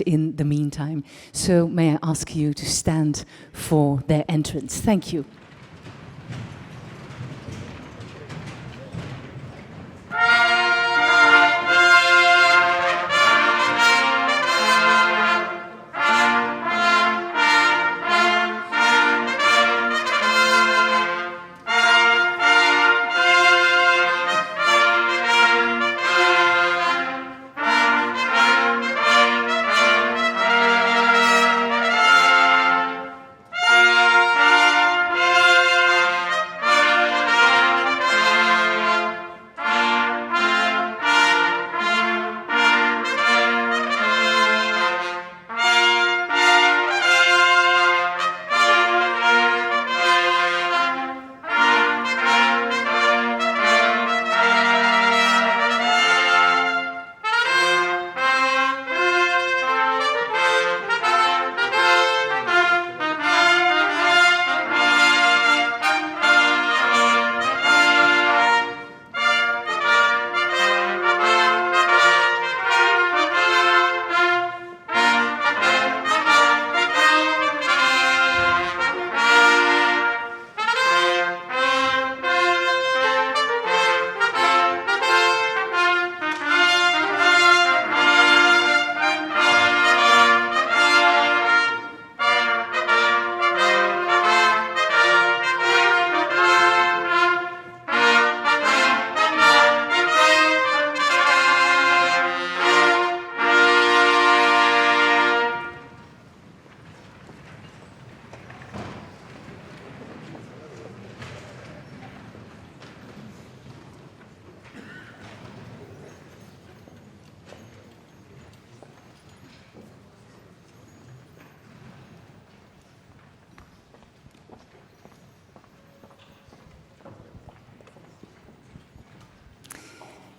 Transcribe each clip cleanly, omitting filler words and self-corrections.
in the meantime. So may I ask you to stand for their entrance. Thank you.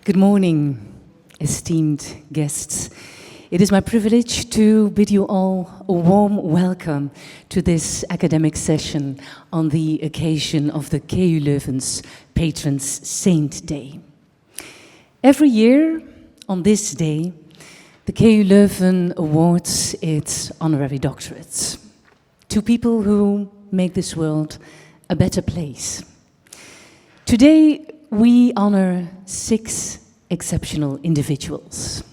Good morning, esteemed guests. It is my privilege to bid you all a warm welcome to this academic session on the occasion of the KU Leuven's Patrons Saint Day. Every year, on this day, the KU Leuven awards its honorary doctorates to people who make this world a better place. Today, we honor 6 exceptional individuals.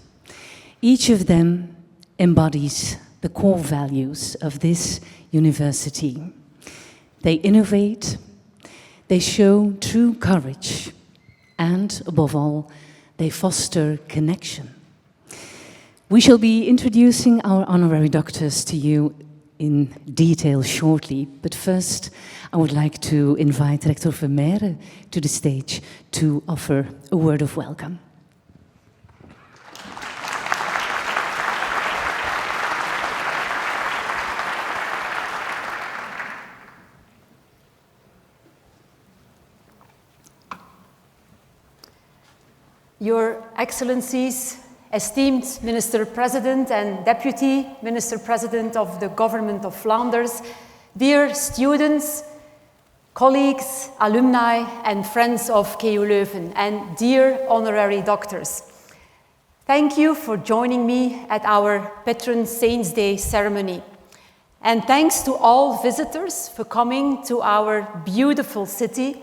Each of them embodies the core values of this university. They innovate, they show true courage, and above all, they foster connection. We shall be introducing our honorary doctors to you in detail shortly, but first I would like to invite Rector Vermeire to the stage to offer a word of welcome. Your Excellencies, esteemed Minister President and Deputy Minister President of the Government of Flanders, dear students, colleagues, alumni and friends of KU Leuven, and dear honorary doctors. Thank you for joining me at our Patron Saints Day ceremony. And thanks to all visitors for coming to our beautiful city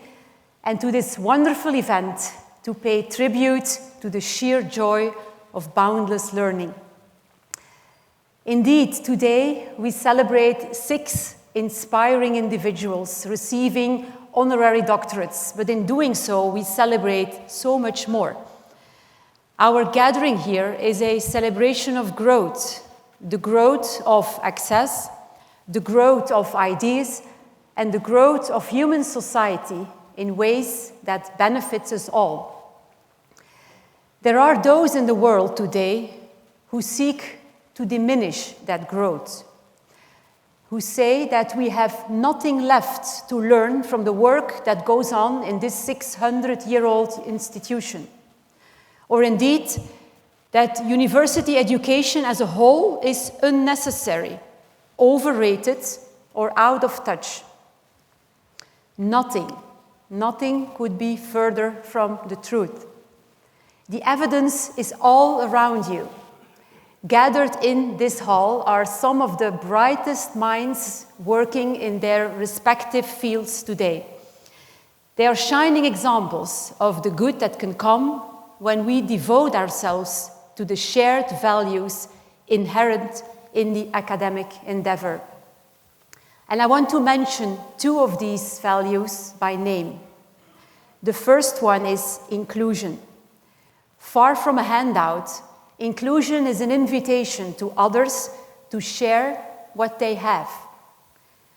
and to this wonderful event to pay tribute to the sheer joy of boundless learning. Indeed, today we celebrate 6 inspiring individuals receiving honorary doctorates, but in doing so, we celebrate so much more. Our gathering here is a celebration of growth, the growth of access, the growth of ideas, and the growth of human society in ways that benefits us all. There are those in the world today who seek to diminish that growth, who say that we have nothing left to learn from the work that goes on in this 600-year-old institution, or indeed that university education as a whole is unnecessary, overrated, or out of touch. Nothing could be further from the truth. The evidence is all around you. Gathered in this hall are some of the brightest minds working in their respective fields today. They are shining examples of the good that can come when we devote ourselves to the shared values inherent in the academic endeavor. And I want to mention two of these values by name. The first one is inclusion. Far from a handout, inclusion is an invitation to others to share what they have.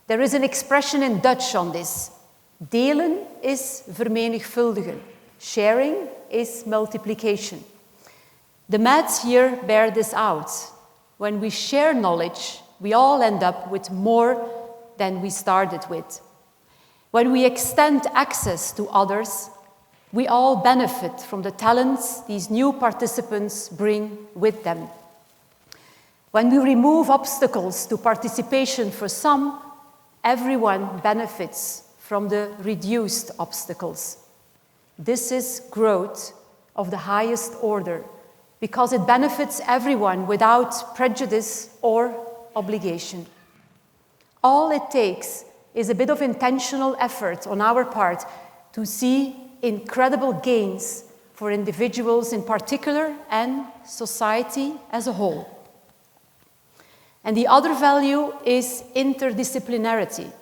There is an expression in Dutch on this. Delen is vermenigvuldigen. Sharing is multiplication. The maths here bear this out. When we share knowledge, we all end up with more than we started with. When we extend access to others, we all benefit from the talents these new participants bring with them. When we remove obstacles to participation for some, everyone benefits from the reduced obstacles. This is growth of the highest order, because it benefits everyone without prejudice or obligation. All it takes is a bit of intentional effort on our part to see incredible gains for individuals in particular and society as a whole. And the other value is interdisciplinarity.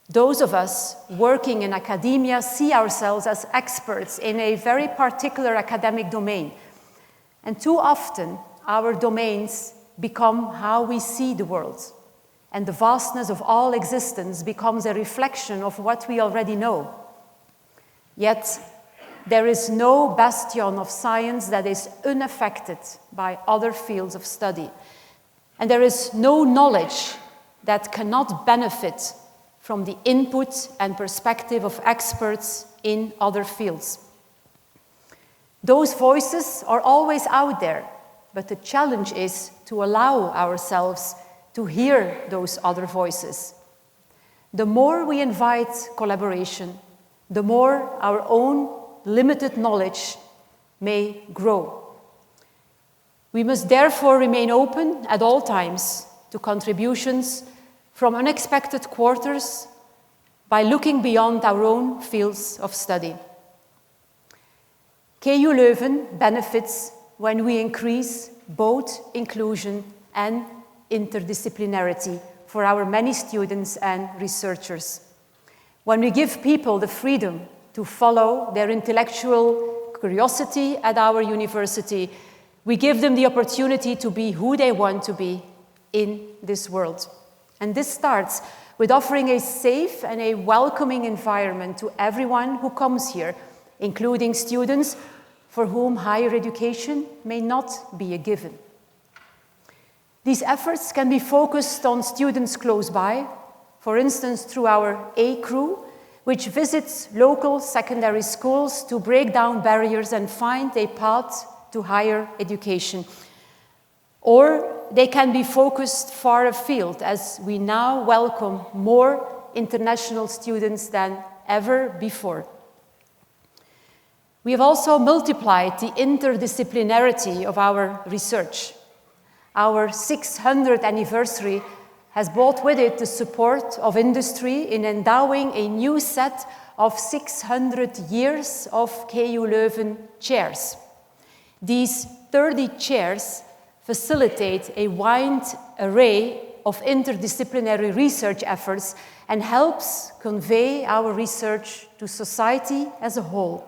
Those of us working in academia see ourselves as experts in a very particular academic domain. And too often, our domains become how we see the world. And the vastness of all existence becomes a reflection of what we already know. Yet, there is no bastion of science that is unaffected by other fields of study. And there is no knowledge that cannot benefit from the input and perspective of experts in other fields. Those voices are always out there, but the challenge is to allow ourselves to hear those other voices. The more we invite collaboration, the more our own limited knowledge may grow. We must therefore remain open at all times to contributions from unexpected quarters by looking beyond our own fields of study. KU Leuven benefits when we increase both inclusion and interdisciplinarity for our many students and researchers. When we give people the freedom to follow their intellectual curiosity at our university, we give them the opportunity to be who they want to be in this world. And this starts with offering a safe and a welcoming environment to everyone who comes here, including students for whom higher education may not be a given. These efforts can be focused on students close by, for instance through our A crew, which visits local secondary schools to break down barriers and find a path to higher education. Or they can be focused far afield, as we now welcome more international students than ever before. We have also multiplied the interdisciplinarity of our research. Our 600th anniversary has brought with it the support of industry in endowing a new set of 600 years of KU Leuven chairs. These 30 chairs facilitate a wide array of interdisciplinary research efforts and helps convey our research to society as a whole.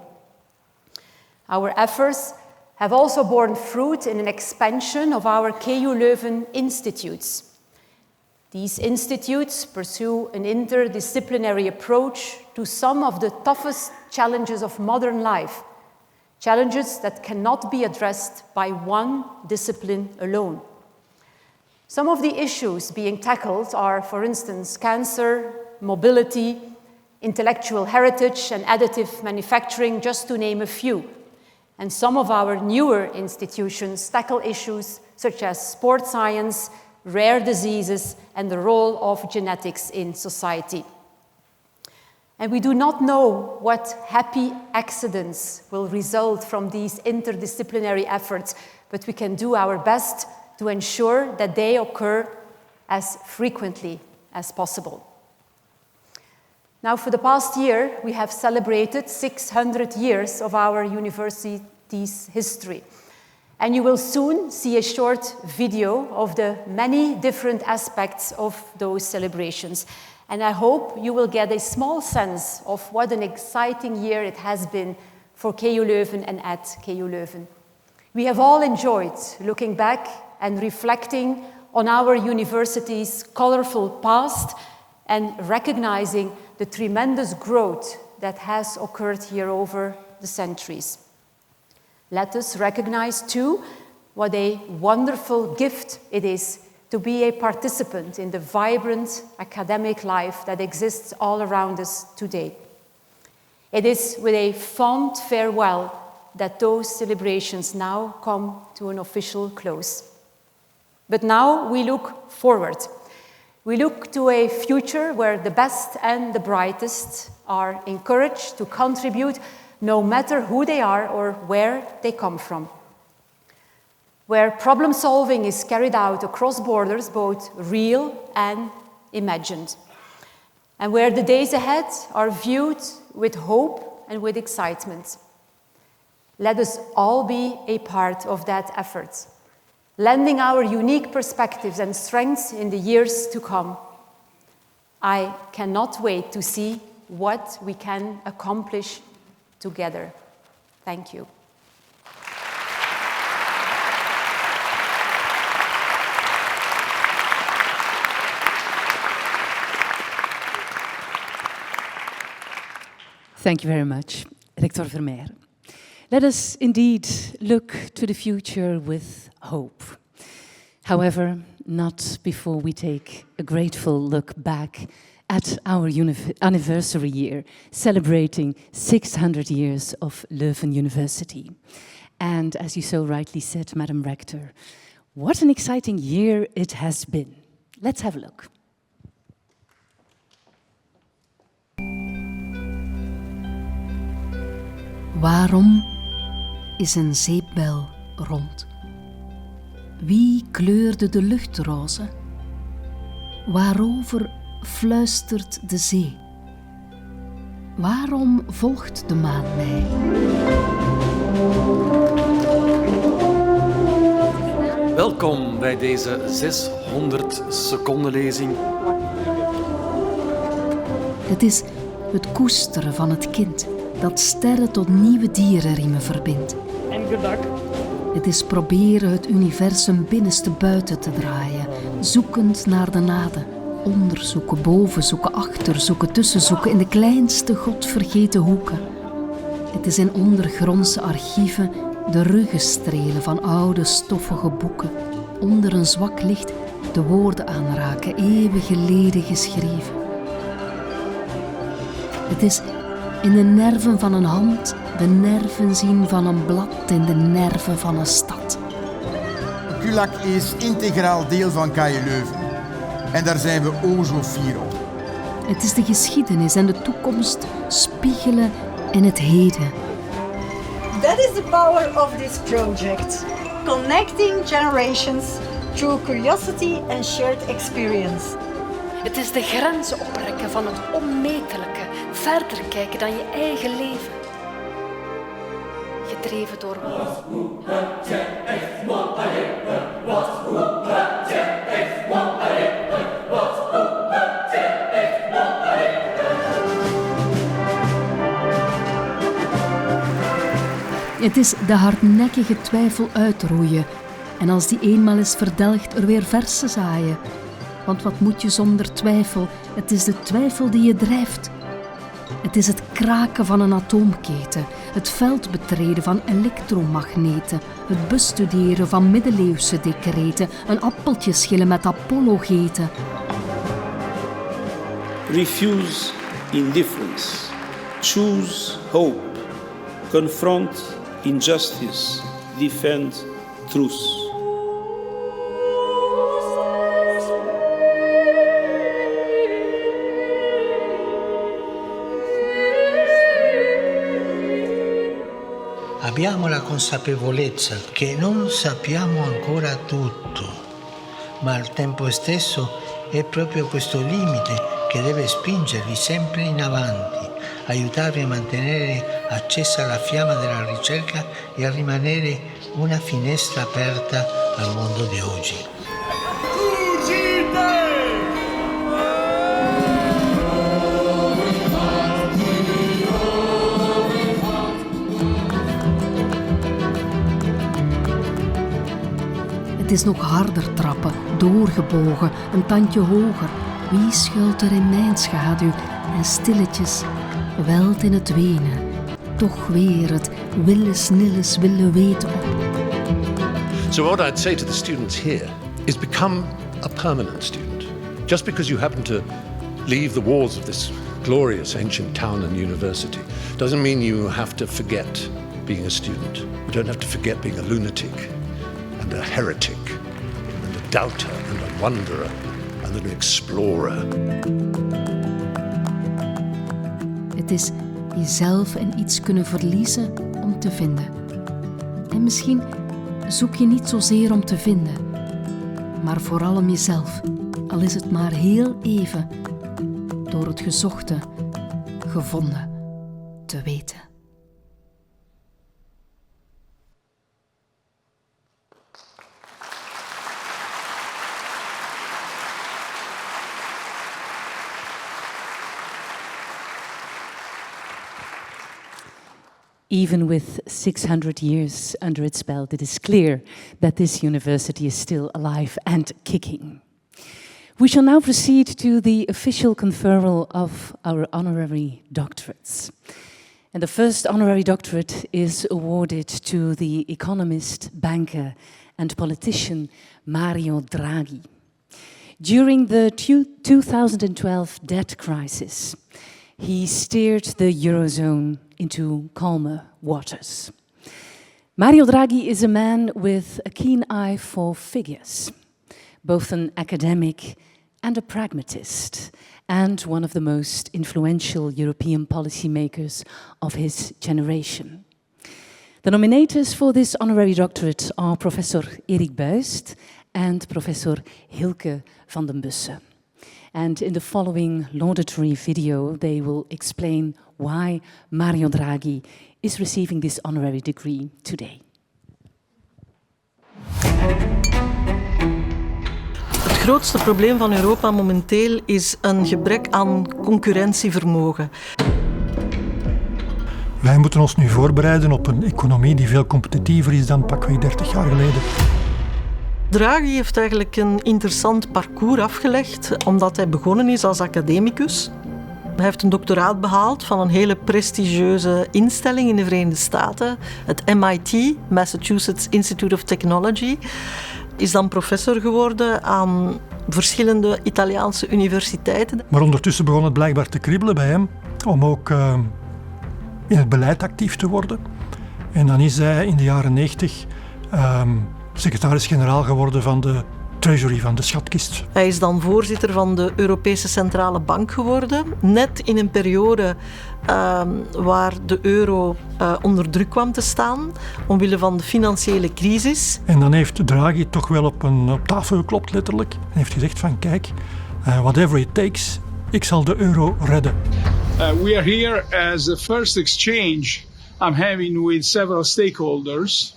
Our efforts have also borne fruit in an expansion of our KU Leuven institutes. These institutes pursue an interdisciplinary approach to some of the toughest challenges of modern life, challenges that cannot be addressed by one discipline alone. Some of the issues being tackled are, for instance, cancer, mobility, intellectual heritage, and additive manufacturing, just to name a few. And some of our newer institutions tackle issues such as sports science, rare diseases, and the role of genetics in society. And we do not know what happy accidents will result from these interdisciplinary efforts, but we can do our best to ensure that they occur as frequently as possible. Now, for the past year, we have celebrated 600 years of our university's history. And you will soon see a short video of the many different aspects of those celebrations. And I hope you will get a small sense of what an exciting year it has been for KU Leuven and at KU Leuven. We have all enjoyed looking back and reflecting on our university's colorful past and recognizing the tremendous growth that has occurred here over the centuries. Let us recognize, too, what a wonderful gift it is to be a participant in the vibrant academic life that exists all around us today. It is with a fond farewell that those celebrations now come to an official close. But now we look forward. We look to a future where the best and the brightest are encouraged to contribute no matter who they are or where they come from. Where problem solving is carried out across borders, both real and imagined. And where the days ahead are viewed with hope and with excitement. Let us all be a part of that effort, lending our unique perspectives and strengths in the years to come. I cannot wait to see what we can accomplish together. Thank you. Thank you very much, Rector Vermeer. Let us indeed look to the future with hope. However, not before we take a grateful look back at our anniversary year, celebrating 600 years of Leuven University. And as you so rightly said, Madam Rector, what an exciting year it has been. Let's have a look. Waarom is een zeepbel rond? Wie kleurde de lucht roze? Waarover fluistert de zee? Waarom volgt de maan mij? Welkom bij deze 600 seconden lezing. Het is het koesteren van het kind dat sterren tot nieuwe dierenriemen verbindt. En good luck. Het is proberen het universum binnenste buiten te draaien, zoekend naar de naden. Onderzoeken, bovenzoeken, achterzoeken, tussenzoeken in de kleinste godvergeten hoeken. Het is in ondergrondse archieven de ruggenstrelen van oude stoffige boeken. Onder een zwak licht de woorden aanraken, eeuwen geleden geschreven. Het is in de nerven van een hand de nerven zien van een blad in de nerven van een stad. KULAC is integraal deel van KU Leuven. En daar zijn we o zo fier op. Het is de geschiedenis en de toekomst spiegelen in het heden. That is the power of this project. Connecting generations through curiosity and shared experience. Het is de grenzen oprekken van het onmetelijke, verder kijken dan je eigen leven. Gedreven door Het is de hardnekkige twijfel uitroeien en als die eenmaal is verdelgd er weer verse zaaien. Want wat moet je zonder twijfel? Het is de twijfel die je drijft. Het is het kraken van een atoomketen, het veld betreden van elektromagneten, het bestuderen van middeleeuwse decreten, een appeltje schillen met Apollo-geten. Refuse indifference. Choose hope. Confront injustice. Defend truth. A abbiamo la consapevolezza che non sappiamo ancora tutto, ma al tempo stesso è proprio questo limite che deve spingervi sempre in avanti, aiutarvi a mantenere accesa la fiamma della ricerca e a rimanere una finestra aperta al mondo di oggi. Het is nog harder trappen, doorgebogen, een tandje hoger. Wie schuilt er in mijn schaduw? En stilletjes welt in het wenen. Toch weer het willen weten op. So what I'd say to the students here is become a permanent student. Just because you happen to leave the walls of this glorious ancient town and university doesn't mean you have to forget being a student. You don't have to forget being a lunatic and a heretic and a doubter and a wanderer and an explorer. Het is jezelf en iets kunnen verliezen om te vinden. En misschien zoek je niet zozeer om te vinden, maar vooral om jezelf, al is het maar heel even, door het gezochte, gevonden te weten. Even with 600 years under its belt, it is clear that this university is still alive and kicking. We shall now proceed to the official conferral of our honorary doctorates. And the first honorary doctorate is awarded to the economist, banker and politician Mario Draghi. During the 2012 debt crisis, he steered the Eurozone into calmer waters. Mario Draghi is a man with a keen eye for figures, both an academic and a pragmatist, and one of the most influential European policymakers of his generation. The nominators for this honorary doctorate are Professor Erik Buist and Professor Hilke van den Bussen. And in the following laudatory video, they will explain why Mario Draghi is receiving this honorary degree today. Het grootste probleem van Europa momenteel is een gebrek aan concurrentievermogen. Wij moeten ons nu voorbereiden op een economie die veel competitiever is dan pakweg 30 jaar geleden. Draghi heeft eigenlijk een interessant parcours afgelegd, omdat hij begonnen is als academicus. Hij heeft een doctoraat behaald van een hele prestigieuze instelling in de Verenigde Staten, het MIT, Massachusetts Institute of Technology. Is dan professor geworden aan verschillende Italiaanse universiteiten. Maar ondertussen begon het blijkbaar te kriebelen bij hem om ook in het beleid actief te worden. En dan is hij in de jaren 90 secretaris-generaal geworden van de Treasury, van de schatkist. Hij is dan voorzitter van de Europese Centrale Bank geworden. Net in een periode waar de euro onder druk kwam te staan, omwille van de financiële crisis. En dan heeft Draghi toch wel op tafel geklopt, letterlijk. En heeft gezegd van kijk, whatever it takes, ik zal de euro redden. We are here as the first exchange I'm having with several stakeholders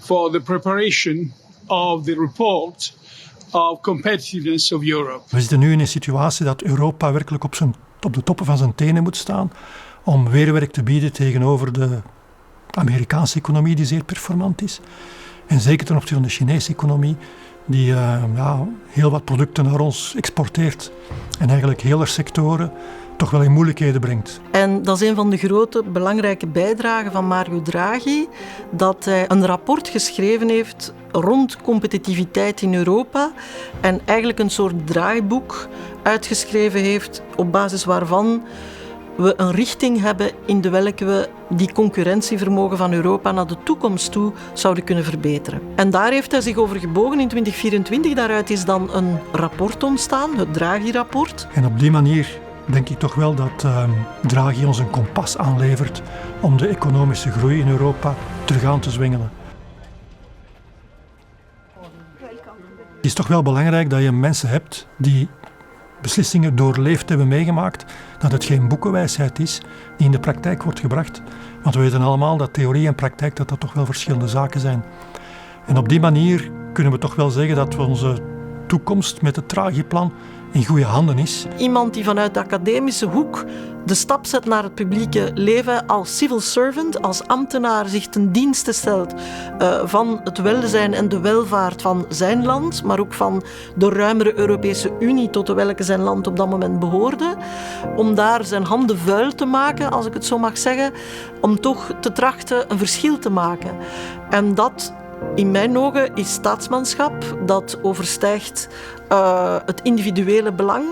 for the preparation of the report of competitiveness of Europe. We zitten nu in een situatie dat Europa werkelijk op de toppen van zijn tenen moet staan om weerwerk te bieden tegenover de Amerikaanse economie die zeer performant is. En zeker ten opzichte van de Chinese economie die heel wat producten naar ons exporteert en eigenlijk hele sectoren toch wel in moeilijkheden brengt. En dat is een van de grote belangrijke bijdragen van Mario Draghi, dat hij een rapport geschreven heeft rond competitiviteit in Europa en eigenlijk een soort draaiboek uitgeschreven heeft op basis waarvan we een richting hebben in de welke we die concurrentievermogen van Europa naar de toekomst toe zouden kunnen verbeteren. En daar heeft hij zich over gebogen in 2024. Daaruit is dan een rapport ontstaan, het Draghi-rapport. En op die manier denk ik toch wel dat Draghi ons een kompas aanlevert om de economische groei in Europa terug aan te zwengelen. Het is toch wel belangrijk dat je mensen hebt die beslissingen doorleefd hebben meegemaakt, dat het geen boekenwijsheid is die in de praktijk wordt gebracht. Want we weten allemaal dat theorie en praktijk dat toch wel verschillende zaken zijn. En op die manier kunnen we toch wel zeggen dat we onze toekomst met het Draghi-plan in goede handen is. Iemand die vanuit de academische hoek de stap zet naar het publieke leven als civil servant, als ambtenaar zich ten dienste stelt van het welzijn en de welvaart van zijn land, maar ook van de ruimere Europese Unie tot welke zijn land op dat moment behoorde, om daar zijn handen vuil te maken, als ik het zo mag zeggen, om toch te trachten een verschil te maken. En dat, in mijn ogen, is staatsmanschap dat overstijgt het individuele belang.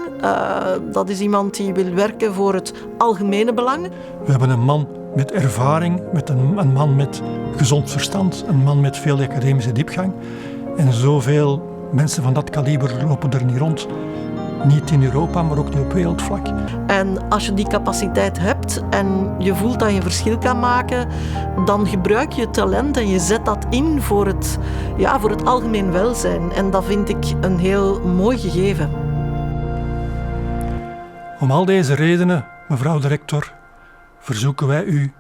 Dat is iemand die wil werken voor het algemene belang. We hebben een man met ervaring, een man met gezond verstand, een man met veel academische diepgang. En zoveel mensen van dat kaliber lopen er niet rond. Niet in Europa, maar ook niet op wereldvlak. En als je die capaciteit hebt en je voelt dat je een verschil kan maken, dan gebruik je talent en je zet dat in voor het algemeen welzijn. En dat vind ik een heel mooi gegeven. Om al deze redenen, mevrouw de rector, verzoeken wij u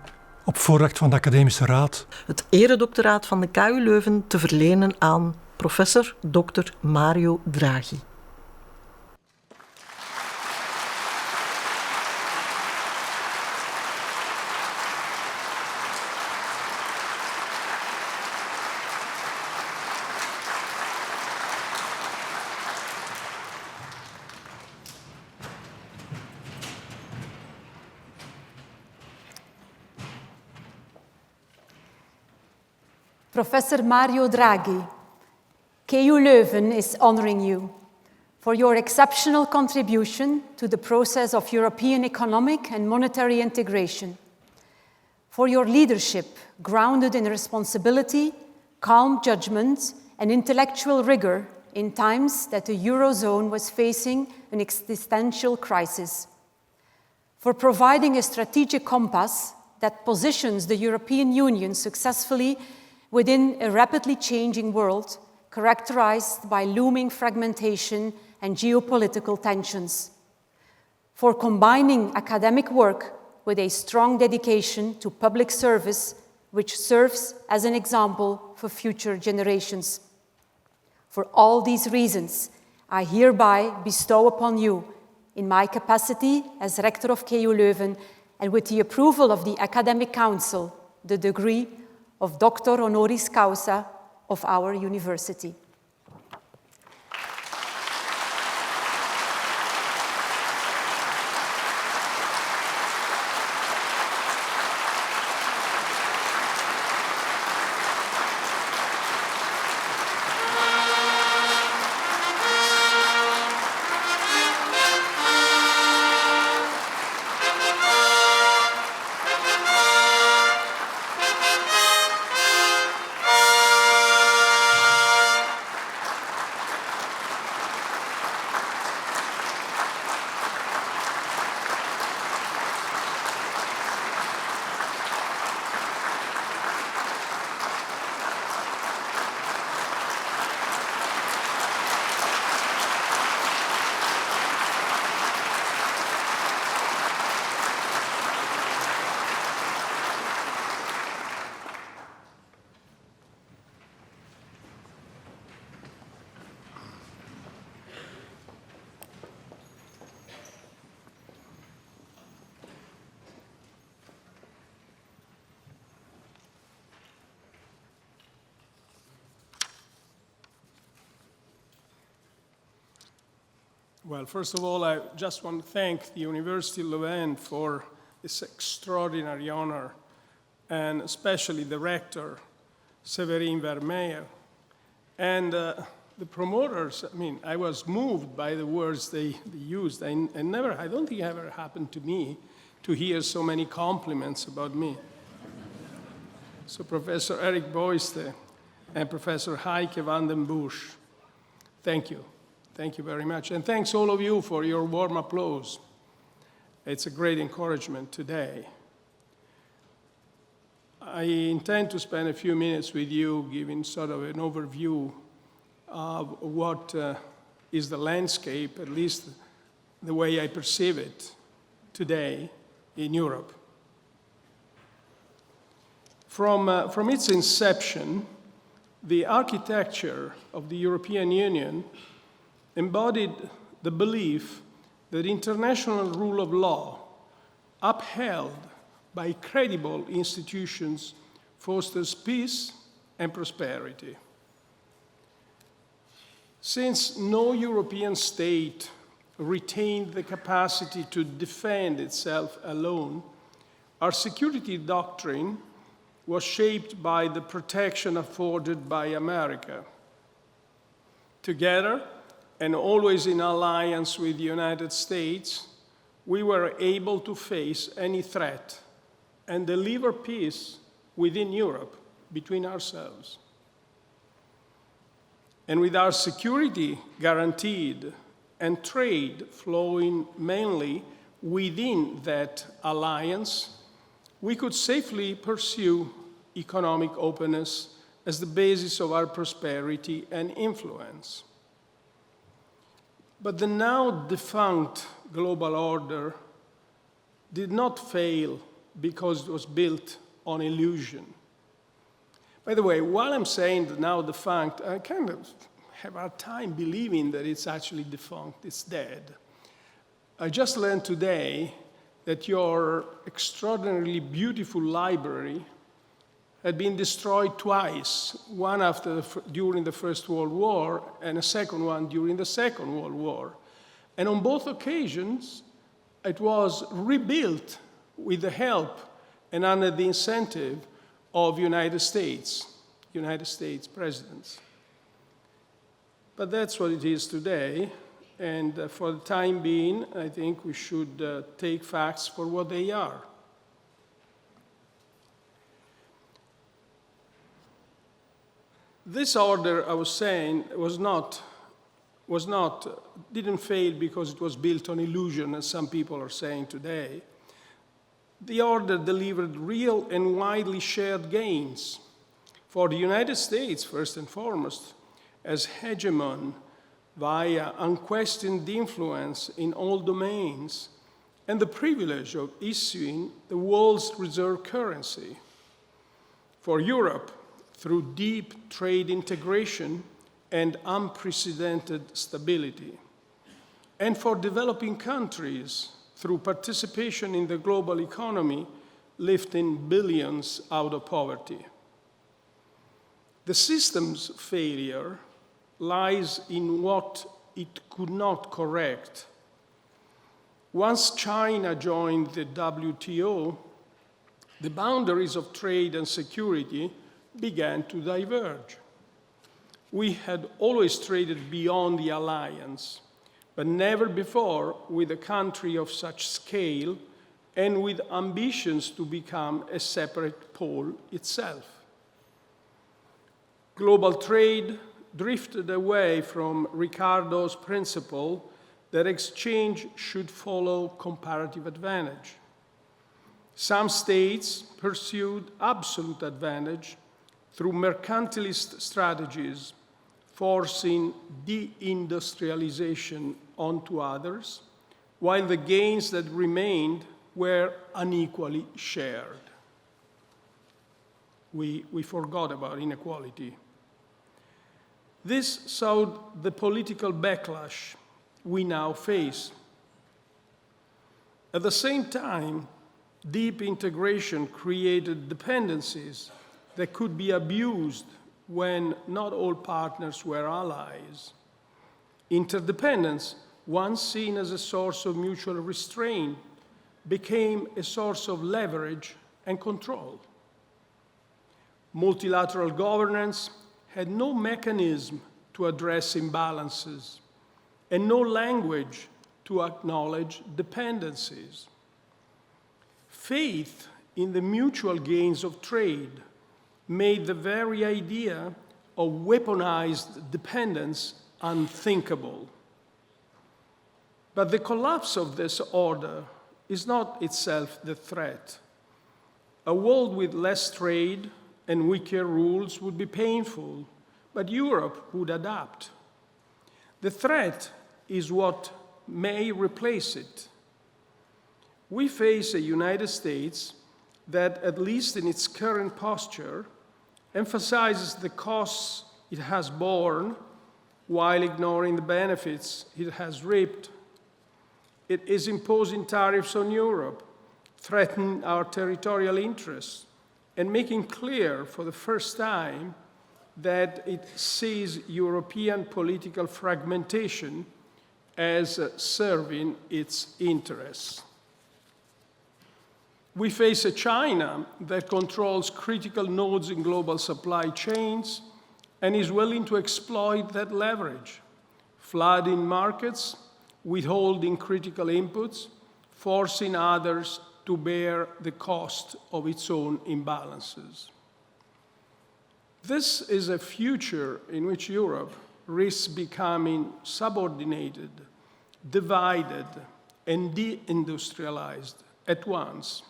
op voordracht van de Academische Raad het eredoctoraat van de KU Leuven te verlenen aan professor Dr. Mario Draghi. Professor Mario Draghi, KU Leuven is honoring you for your exceptional contribution to the process of European economic and monetary integration, for your leadership grounded in responsibility, calm judgment, and intellectual rigor in times that the Eurozone was facing an existential crisis, for providing a strategic compass that positions the European Union successfully within a rapidly changing world characterized by looming fragmentation and geopolitical tensions, for combining academic work with a strong dedication to public service, which serves as an example for future generations. For all these reasons, I hereby bestow upon you, in my capacity as Rector of KU Leuven and with the approval of the Academic Council, the degree of Doctor Honoris Causa of our university. Well, first of all, I just want to thank the University of Leuven for this extraordinary honor, and especially the rector, Séverine Vermeer, and the promoters. I mean, I was moved by the words they used. I don't think it ever happened to me to hear so many compliments about me. So Professor Erik Boyste and Professor Heike van den Busch, thank you. Thank you very much. And thanks all of you for your warm applause. It's a great encouragement today. I intend to spend a few minutes with you giving sort of an overview of what is the landscape, at least the way I perceive it today in Europe. From its inception, the architecture of the European Union embodied the belief that international rule of law, upheld by credible institutions, fosters peace and prosperity. Since no European state retained the capacity to defend itself alone, our security doctrine was shaped by the protection afforded by America. Together, and always in alliance with the United States, we were able to face any threat and deliver peace within Europe, between ourselves. And with our security guaranteed and trade flowing mainly within that alliance, we could safely pursue economic openness as the basis of our prosperity and influence. But the now defunct global order did not fail because it was built on illusion. By the way, while I'm saying that now defunct, I kind of have a hard time believing that it's actually defunct, it's dead. I just learned today that your extraordinarily beautiful library had been destroyed twice, one during the First World War and a second one during the Second World War. And on both occasions, it was rebuilt with the help and under the incentive of United States presidents. But that's what it is today, and for the time being, I think we should take facts for what they are. This order, I was saying, didn't fail because it was built on illusion, as some people are saying today. The order delivered real and widely shared gains for the United States, first and foremost, as hegemon via unquestioned influence in all domains and the privilege of issuing the world's reserve currency. For Europe, through deep trade integration and unprecedented stability. And for developing countries, through participation in the global economy, lifting billions out of poverty. The system's failure lies in what it could not correct. Once China joined the WTO, the boundaries of trade and security began to diverge. We had always traded beyond the alliance, but never before with a country of such scale and with ambitions to become a separate pole itself. Global trade drifted away from Ricardo's principle that exchange should follow comparative advantage. Some states pursued absolute advantage through mercantilist strategies, forcing deindustrialization onto others, while the gains that remained were unequally shared. We forgot about inequality. This sowed the political backlash we now face. At the same time, deep integration created dependencies that could be abused when not all partners were allies. Interdependence, once seen as a source of mutual restraint, became a source of leverage and control. Multilateral governance had no mechanism to address imbalances and no language to acknowledge dependencies. Faith in the mutual gains of trade made the very idea of weaponized dependence unthinkable. But the collapse of this order is not itself the threat. A world with less trade and weaker rules would be painful, but Europe would adapt. The threat is what may replace it. We face a United States that, at least in its current posture, emphasizes the costs it has borne while ignoring the benefits it has reaped. It is imposing tariffs on Europe, threatening our territorial interests, and making clear for the first time that it sees European political fragmentation as serving its interests. We face a China that controls critical nodes in global supply chains and is willing to exploit that leverage, flooding markets, withholding critical inputs, forcing others to bear the cost of its own imbalances. This is a future in which Europe risks becoming subordinated, divided, and deindustrialized at once.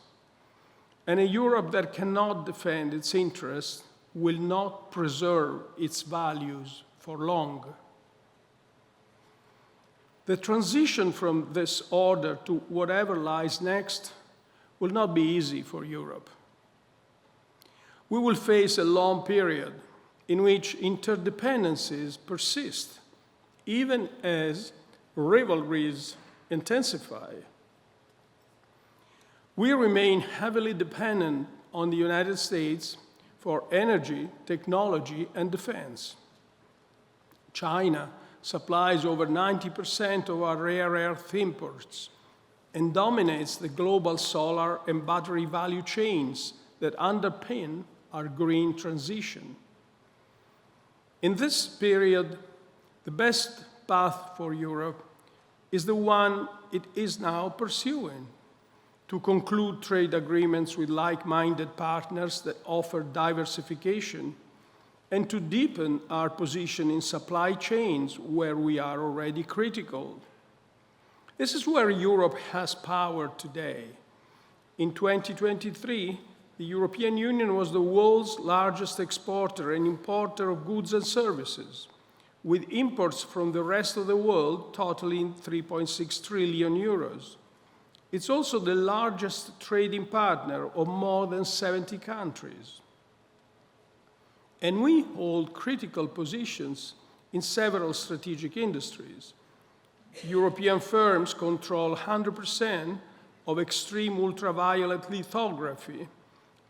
And a Europe that cannot defend its interests will not preserve its values for long. The transition from this order to whatever lies next will not be easy for Europe. We will face a long period in which interdependencies persist, even as rivalries intensify. We remain heavily dependent on the United States for energy, technology, and defense. China supplies over 90% of our rare earth imports and dominates the global solar and battery value chains that underpin our green transition. In this period, the best path for Europe is the one it is now pursuing: to conclude trade agreements with like-minded partners that offer diversification, and to deepen our position in supply chains where we are already critical. This is where Europe has power today. In 2023, the European Union was the world's largest exporter and importer of goods and services, with imports from the rest of the world totaling 3.6 trillion euros. It's also the largest trading partner of more than 70 countries. And we hold critical positions in several strategic industries. European firms control 100% of extreme ultraviolet lithography,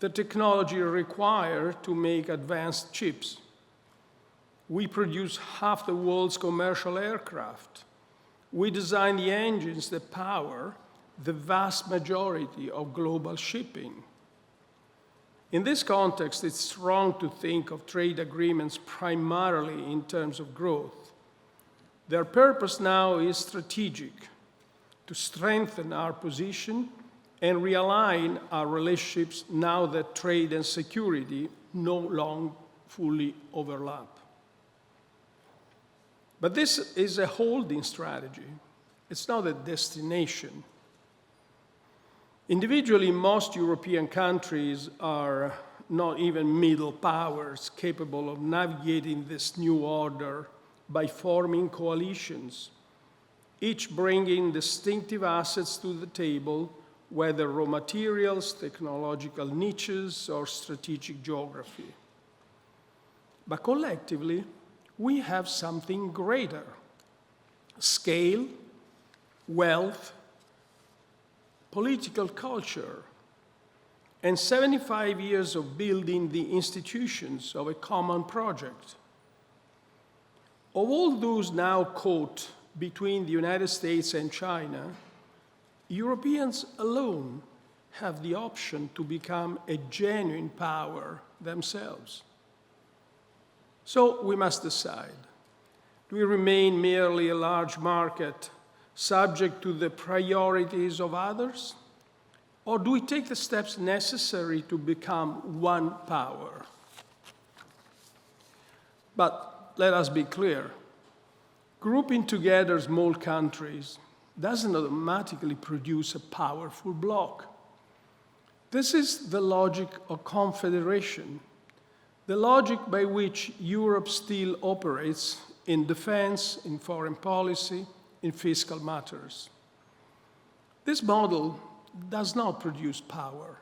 the technology required to make advanced chips. We produce half the world's commercial aircraft. We design the engines that power the vast majority of global shipping. In this context, it's wrong to think of trade agreements primarily in terms of growth. Their purpose now is strategic: to strengthen our position and realign our relationships now that trade and security no longer fully overlap. But this is a holding strategy. It's not a destination. Individually, most European countries are not even middle powers capable of navigating this new order by forming coalitions, each bringing distinctive assets to the table, whether raw materials, technological niches, or strategic geography. But collectively, we have something greater: scale, wealth, political culture, and 75 years of building the institutions of a common project. Of all those now caught between the United States and China, Europeans alone have the option to become a genuine power themselves. So we must decide: do we remain merely a large market subject to the priorities of others? Or do we take the steps necessary to become one power? But let us be clear: grouping together small countries doesn't automatically produce a powerful bloc. This is the logic of confederation, the logic by which Europe still operates in defense, in foreign policy, in fiscal matters. This model does not produce power.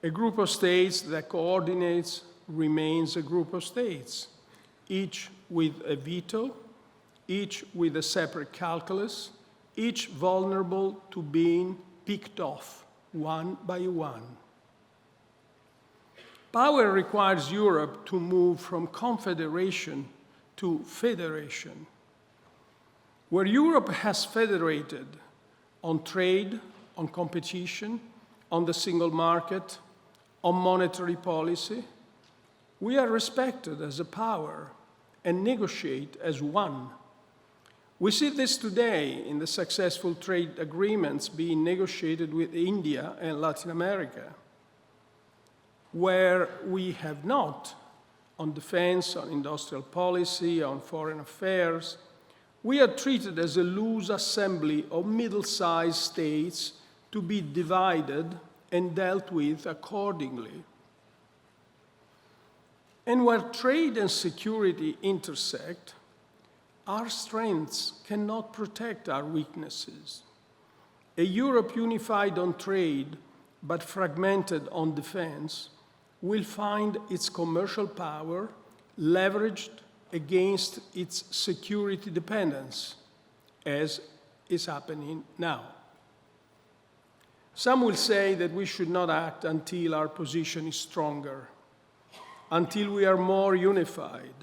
A group of states that coordinates remains a group of states, each with a veto, each with a separate calculus, each vulnerable to being picked off one by one. Power requires Europe to move from confederation to federation. Where Europe has federated on trade, on competition, on the single market, on monetary policy, we are respected as a power and negotiate as one. We see this today in the successful trade agreements being negotiated with India and Latin America, where we have not, on defense, on industrial policy, on foreign affairs, we are treated as a loose assembly of middle-sized states to be divided and dealt with accordingly. And where trade and security intersect, our strengths cannot protect our weaknesses. A Europe unified on trade but fragmented on defense will find its commercial power leveraged against its security dependence, as is happening now. Some will say that we should not act until our position is stronger, until we are more unified,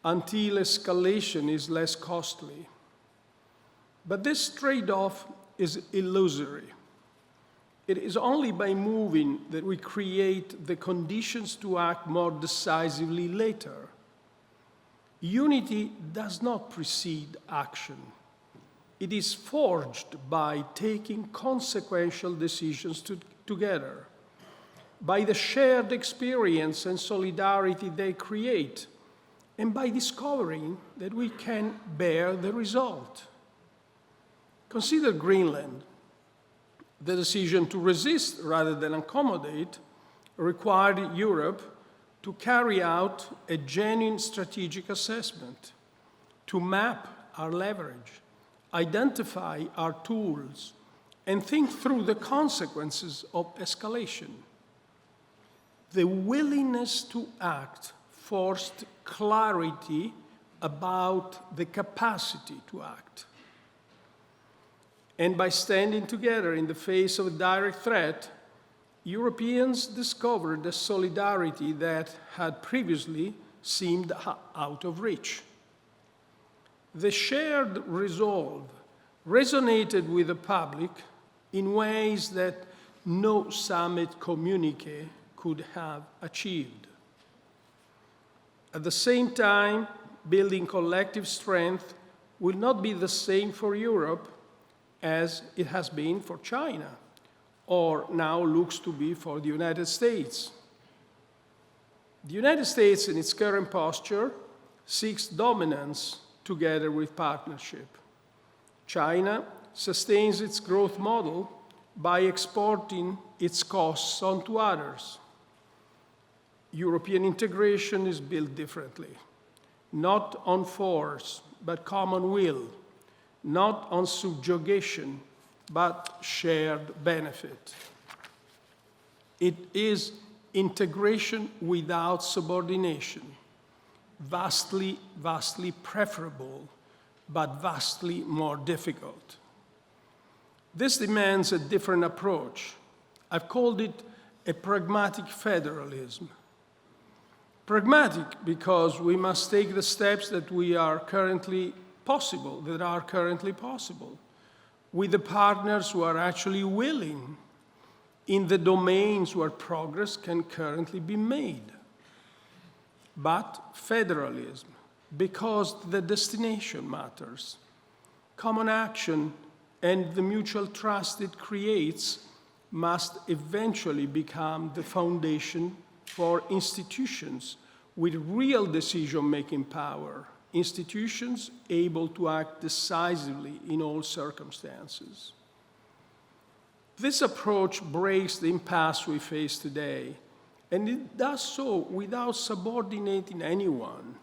until escalation is less costly. But this trade-off is illusory. It is only by moving that we create the conditions to act more decisively later. Unity does not precede action. It is forged by taking consequential decisions together, by the shared experience and solidarity they create, and by discovering that we can bear the result. Consider Greenland. The decision to resist rather than accommodate required Europe to carry out a genuine strategic assessment, to map our leverage, identify our tools, and think through the consequences of escalation. The willingness to act forced clarity about the capacity to act. And by standing together in the face of a direct threat, Europeans discovered a solidarity that had previously seemed out of reach. The shared resolve resonated with the public in ways that no summit communiqué could have achieved. At the same time, building collective strength will not be the same for Europe as it has been for China, or now looks to be for the United States. The United States, in its current posture, seeks dominance together with partnership. China sustains its growth model by exporting its costs onto others. European integration is built differently, not on force, but common will, not on subjugation, but shared benefit. It is integration without subordination, vastly, vastly preferable, but vastly more difficult. This demands a different approach. I've called it a pragmatic federalism. Pragmatic because we must take the steps that are currently possible, with the partners who are actually willing in the domains where progress can currently be made. But federalism, because the destination matters. Common action and the mutual trust it creates must eventually become the foundation for institutions with real decision-making power institutions able to act decisively in all circumstances. This approach breaks the impasse we face today, and it does so without subordinating anyone.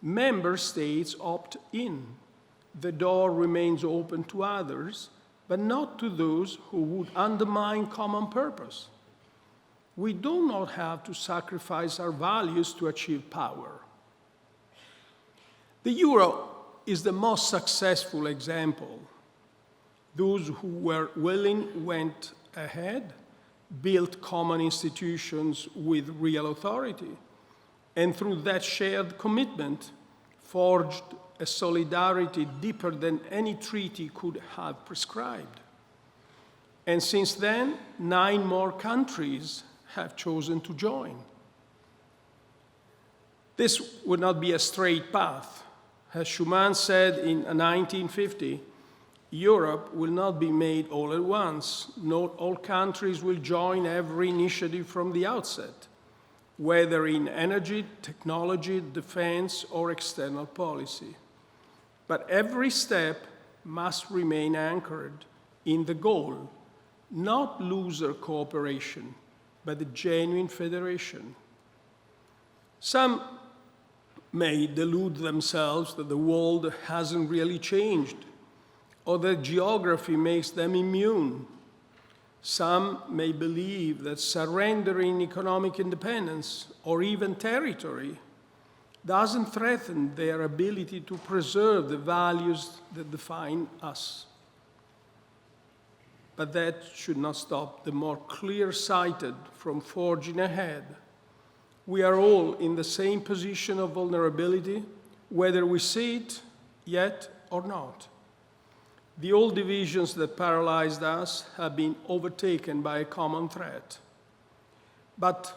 Member states opt in. The door remains open to others, but not to those who would undermine common purpose. We do not have to sacrifice our values to achieve power. The euro is the most successful example. Those who were willing went ahead, built common institutions with real authority, and through that shared commitment, forged a solidarity deeper than any treaty could have prescribed. And since then, 9 more countries have chosen to join. This would not be a straight path. As Schuman said in 1950, Europe will not be made all at once. Not all countries will join every initiative from the outset, whether in energy, technology, defense, or external policy. But every step must remain anchored in the goal, not looser cooperation, but a genuine federation. Some may delude themselves that the world hasn't really changed, or that geography makes them immune. Some may believe that surrendering economic independence or even territory doesn't threaten their ability to preserve the values that define us. But that should not stop the more clear-sighted from forging ahead. We are all in the same position of vulnerability, whether we see it yet or not. The old divisions that paralyzed us have been overtaken by a common threat. But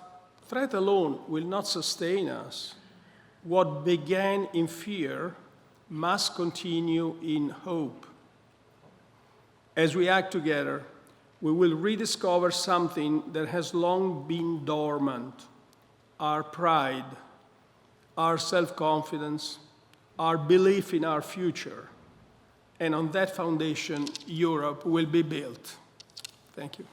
threat alone will not sustain us. What began in fear must continue in hope. As we act together, we will rediscover something that has long been dormant: our pride, our self-confidence, our belief in our future. And on that foundation, Europe will be built. Thank you.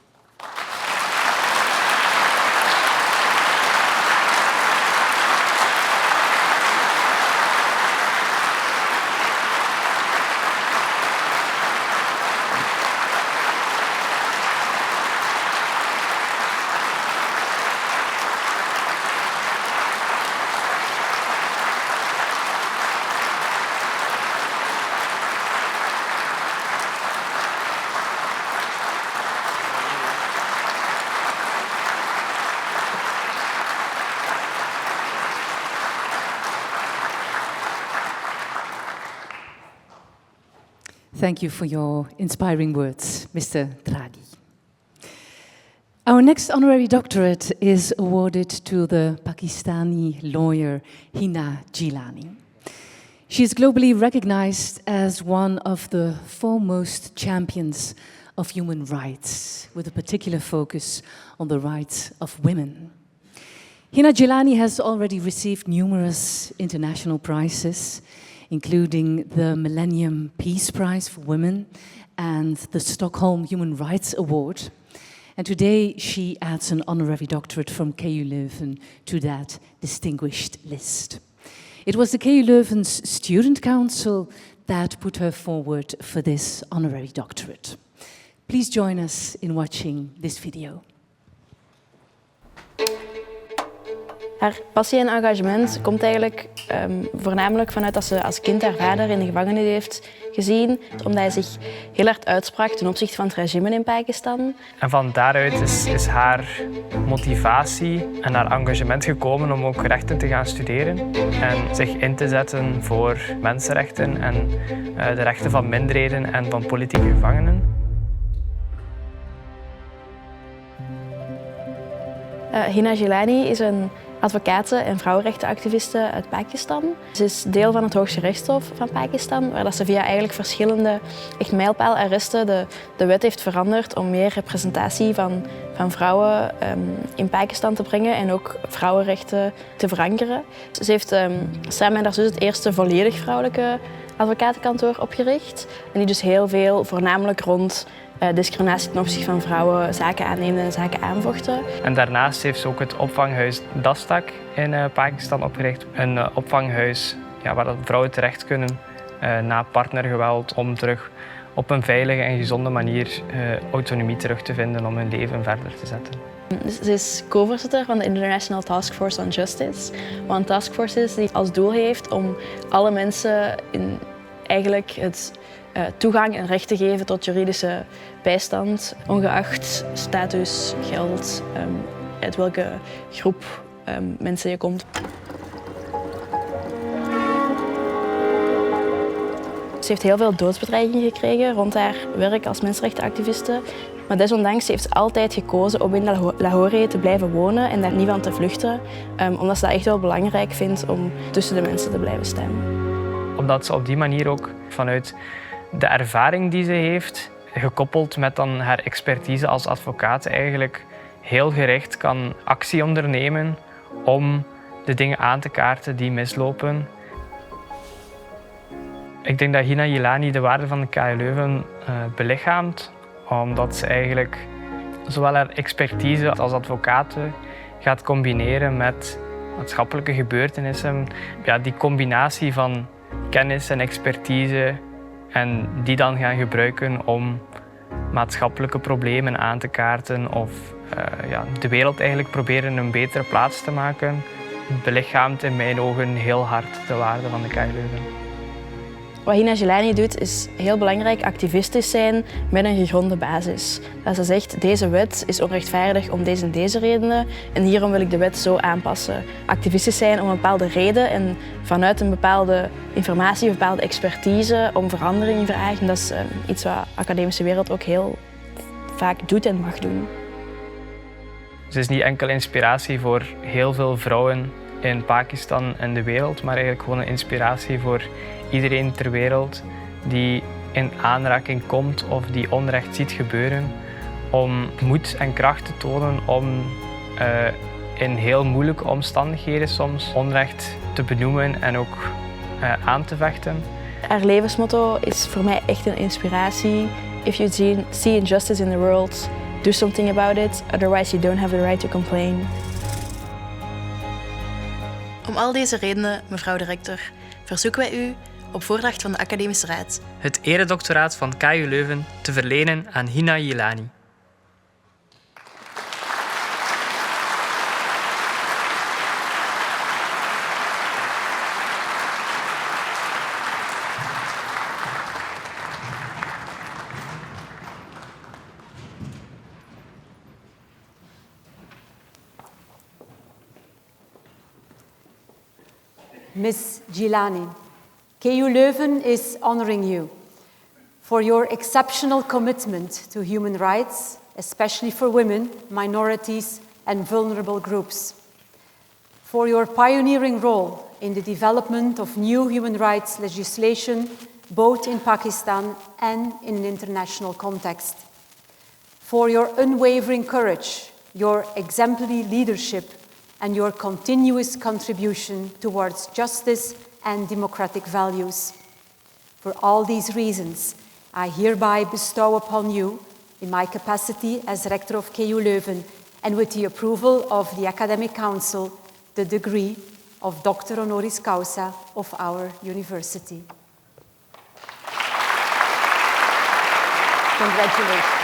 Thank you for your inspiring words, Mr. Draghi. Our next honorary doctorate is awarded to the Pakistani lawyer Hina Jilani. She is globally recognized as one of the foremost champions of human rights, with a particular focus on the rights of women. Hina Jilani has already received numerous international prizes, including the Millennium Peace Prize for Women and the Stockholm Human Rights Award. And today she adds an honorary doctorate from KU Leuven to that distinguished list. It was the KU Leuven's Student Council that put her forward for this honorary doctorate. Please join us in watching this video. Haar passie en engagement komt eigenlijk voornamelijk vanuit dat ze als kind haar vader in de gevangenis heeft gezien, omdat hij zich heel hard uitsprak ten opzichte van het regime in Pakistan. En van daaruit is haar motivatie en haar engagement gekomen om ook rechten te gaan studeren en zich in te zetten voor mensenrechten en de rechten van minderheden en van politieke gevangenen. Hina Jilani is een advocaten en vrouwenrechtenactivisten uit Pakistan. Ze is deel van het Hoogste Rechtshof van Pakistan, waar dat ze via eigenlijk verschillende mijlpaalarresten de wet heeft veranderd om meer representatie van vrouwen in Pakistan te brengen en ook vrouwenrechten te verankeren. Ze heeft samen met haar zus het eerste volledig vrouwelijke advocatenkantoor opgericht. En die dus heel veel, voornamelijk rond discriminatie ten opzichte van vrouwen, zaken aanneemde en zaken aanvochten. En daarnaast heeft ze ook het opvanghuis Dastak in Pakistan opgericht. Een opvanghuis waar dat vrouwen terecht kunnen na partnergeweld om terug op een veilige en gezonde manier autonomie terug te vinden om hun leven verder te zetten. Ze is co-voorzitter van de International Task Force on Justice, wat een taskforce is die als doel heeft om alle mensen eigenlijk het toegang en recht te geven tot juridische bijstand, ongeacht status, geld, uit welke groep mensen je komt. Ze heeft heel veel doodsbedreigingen gekregen rond haar werk als mensenrechtenactiviste. Maar desondanks heeft ze altijd gekozen om in Lahore te blijven wonen en daar niet van te vluchten. Omdat ze dat echt wel belangrijk vindt om tussen de mensen te blijven staan. Omdat ze op die manier ook vanuit de ervaring die ze heeft, gekoppeld met dan haar expertise als advocaat, eigenlijk heel gericht kan actie ondernemen om de dingen aan te kaarten die mislopen. Ik denk dat Hina Jilani de waarde van de KU Leuven belichaamt, omdat ze eigenlijk zowel haar expertise als advocaat gaat combineren met maatschappelijke gebeurtenissen. Ja, die combinatie van kennis en expertise en die dan gaan gebruiken om maatschappelijke problemen aan te kaarten of de wereld eigenlijk proberen een betere plaats te maken, belichaamt in mijn ogen heel hard de waarde van de KU Leuven. Wat Hina Jilani doet is heel belangrijk activistisch zijn met een gegronde basis. Dat ze zegt, deze wet is onrechtvaardig om deze en deze redenen en hierom wil ik de wet zo aanpassen. Activistisch zijn om een bepaalde reden en vanuit een bepaalde informatie, een bepaalde expertise om verandering vragen. Dat is iets wat de academische wereld ook heel vaak doet en mag doen. Ze is niet enkel inspiratie voor heel veel vrouwen in Pakistan en de wereld, maar eigenlijk gewoon een inspiratie voor iedereen ter wereld die in aanraking komt of die onrecht ziet gebeuren, om moed en kracht te tonen om in heel moeilijke omstandigheden soms onrecht te benoemen en ook aan te vechten. Haar levensmotto is voor mij echt een inspiratie. If you see injustice in the world, do something about it, otherwise you don't have the right to complain. Om al deze redenen, mevrouw de rector, verzoeken wij u op voordracht van de Academische Raad het eredoctoraat van KU Leuven te verlenen aan Hina Jilani. Ms. Jilani, KU Leuven is honoring you for your exceptional commitment to human rights, especially for women, minorities, and vulnerable groups. For your pioneering role in the development of new human rights legislation, both in Pakistan and in an international context. For your unwavering courage, your exemplary leadership, and your continuous contribution towards justice and democratic values. For all these reasons, I hereby bestow upon you, in my capacity as Rector of KU Leuven, and with the approval of the Academic Council, the degree of Doctor Honoris Causa of our university. Congratulations.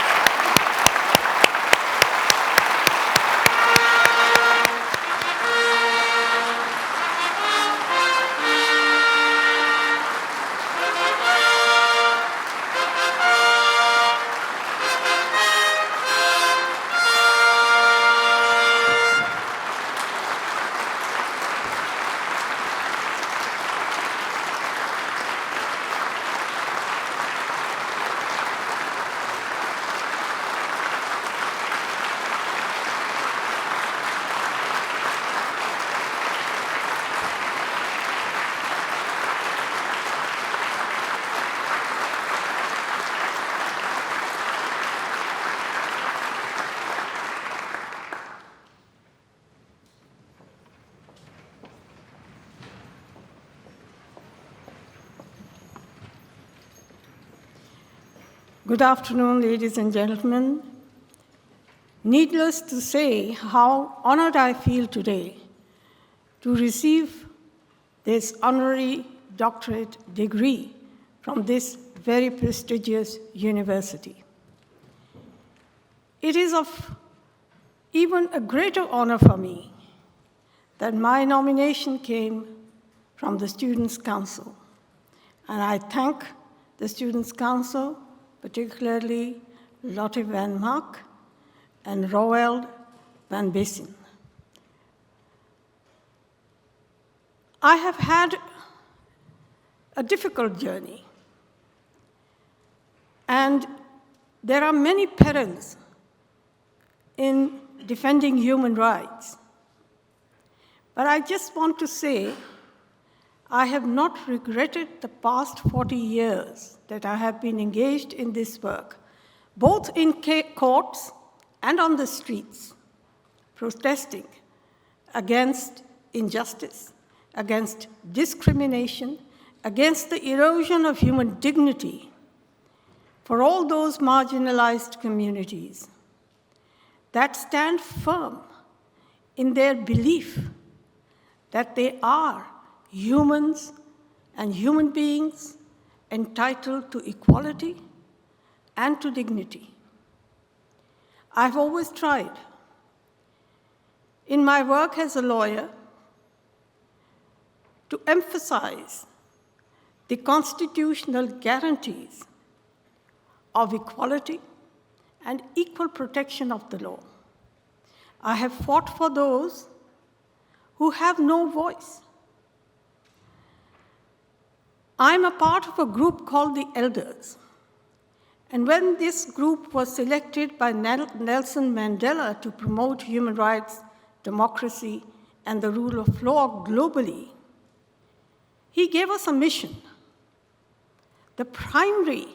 Good afternoon, ladies and gentlemen. Needless to say how honored I feel today to receive this honorary doctorate degree from this very prestigious university. It is of even a greater honor for me that my nomination came from the Students' Council. And I thank the Students' Council, particularly Lotte van Maak and Roald van Bissen. I have had a difficult journey, and there are many perils in defending human rights. But I just want to say, I have not regretted the past 40 years that I have been engaged in this work, both in courts and on the streets, protesting against injustice, against discrimination, against the erosion of human dignity for all those marginalized communities that stand firm in their belief that they are humans and human beings entitled to equality and to dignity. I've always tried, in my work as a lawyer, to emphasize the constitutional guarantees of equality and equal protection of the law. I have fought for those who have no voice. I'm a part of a group called the Elders. And when this group was selected by Nelson Mandela to promote human rights, democracy, and the rule of law globally, he gave us a mission. The primary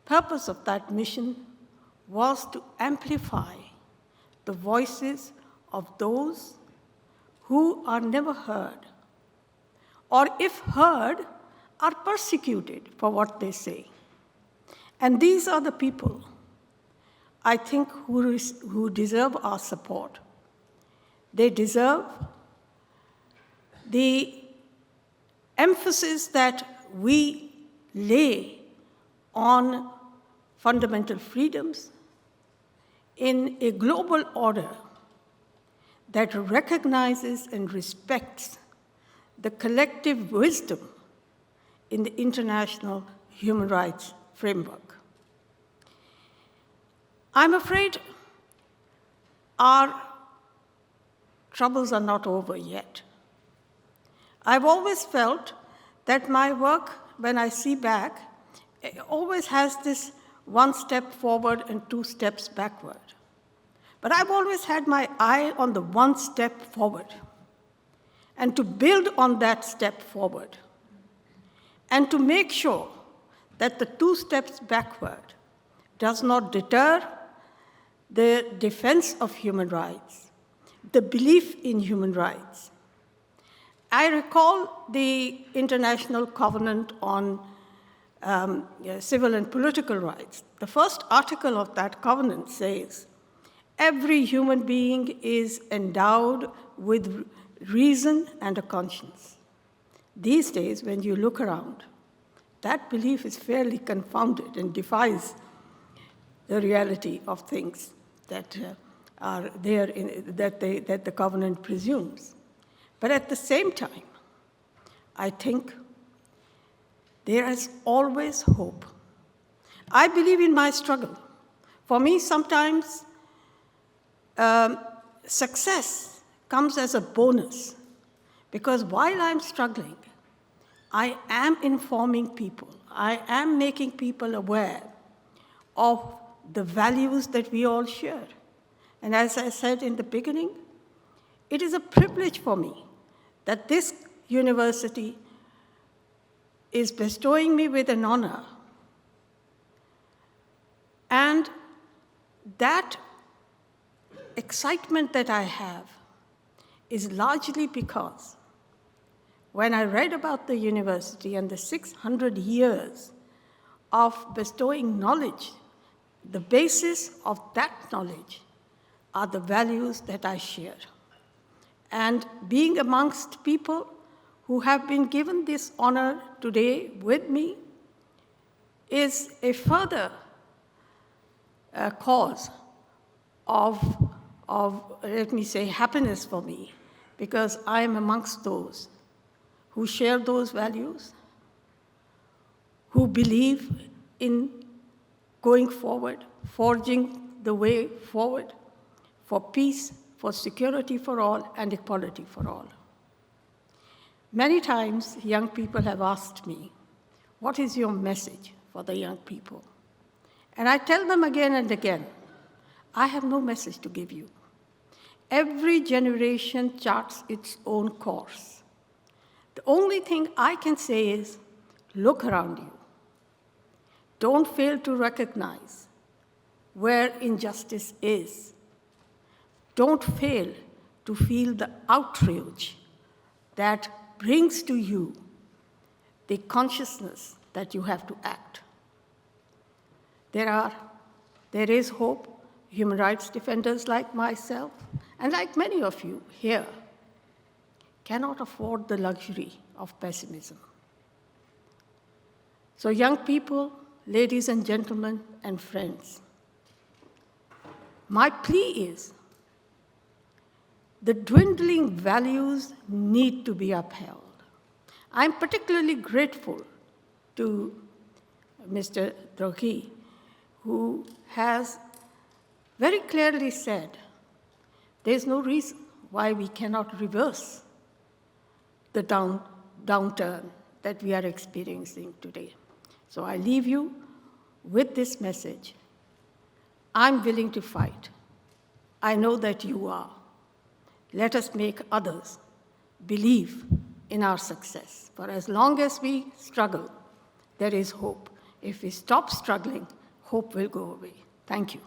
purpose of that mission was to amplify the voices of those who are never heard, or if heard, are persecuted for what they say. And these are the people, I think, who deserve our support. They deserve the emphasis that we lay on fundamental freedoms in a global order that recognizes and respects the collective wisdom in the international human rights framework. I'm afraid our troubles are not over yet. I've always felt that my work, when I see back, it always has this one step forward and two steps backward. But I've always had my eye on the one step forward, and to build on that step forward, and to make sure that the two steps backward does not deter the defense of human rights, the belief in human rights. I recall the International Covenant on Civil and Political Rights. The first article of that covenant says, every human being is endowed with reason and a conscience. These days, when you look around, that belief is fairly confounded and defies the reality of things that are there, that the covenant presumes. But at the same time, I think there is always hope. I believe in my struggle. For me, sometimes success comes as a bonus, because while I'm struggling, I am informing people. I am making people aware of the values that we all share. And as I said in the beginning, it is a privilege for me that this university is bestowing me with an honor. And that excitement that I have is largely because when I read about the university and the 600 years of bestowing knowledge, the basis of that knowledge are the values that I share. And being amongst people who have been given this honor today with me is a further cause of, let me say, happiness for me, because I am amongst those who share those values, who believe in going forward, forging the way forward for peace, for security for all, and equality for all. Many times, young people have asked me, what is your message for the young people? And I tell them again and again, I have no message to give you. Every generation charts its own course. The only thing I can say is, look around you. Don't fail to recognize where injustice is. Don't fail to feel the outrage that brings to you the consciousness that you have to act. There is hope. Human rights defenders like myself, and like many of you here, cannot afford the luxury of pessimism. So young people, ladies and gentlemen, and friends, my plea is, the dwindling values need to be upheld. I'm particularly grateful to Mr. Drogi, who has very clearly said there's no reason why we cannot reverse the downturn that we are experiencing today. So I leave you with this message. I'm willing to fight. I know that you are. Let us make others believe in our success. For as long as we struggle, there is hope. If we stop struggling, hope will go away. Thank you.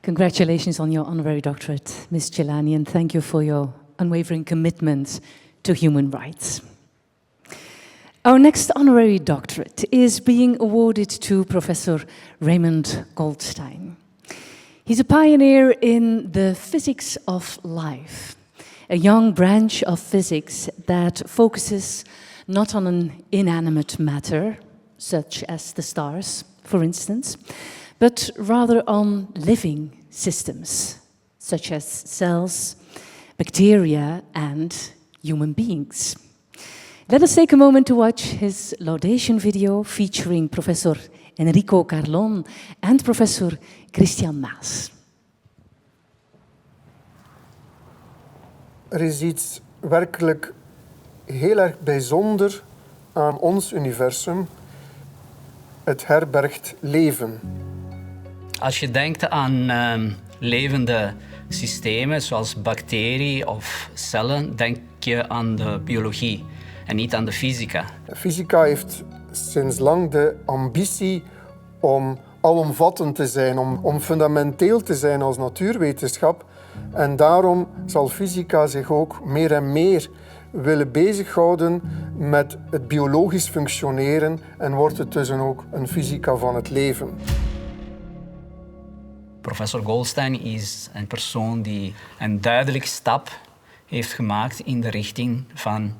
Congratulations on your honorary doctorate, Ms. Jelani, and thank you for your unwavering commitment to human rights. Our next honorary doctorate is being awarded to Professor Raymond Goldstein. He's a pioneer in the physics of life, a young branch of physics that focuses not on an inanimate matter, such as the stars, for instance, but rather on living systems, such as cells, bacteria, and human beings. Let us take a moment to watch his laudation video featuring Professor Enrico Carlon and Professor Christian Maas. Er is iets werkelijk heel erg bijzonder aan ons universum. Het herbergt leven. Als je denkt aan levende systemen zoals bacteriën of cellen, denk je aan de biologie en niet aan de fysica. Fysica heeft sinds lang de ambitie om alomvattend te zijn, om fundamenteel te zijn als natuurwetenschap. En daarom zal fysica zich ook meer en meer willen bezighouden met het biologisch functioneren en wordt het dus ook een fysica van het leven. Professor Goldstein is een persoon die een duidelijke stap heeft gemaakt in de richting van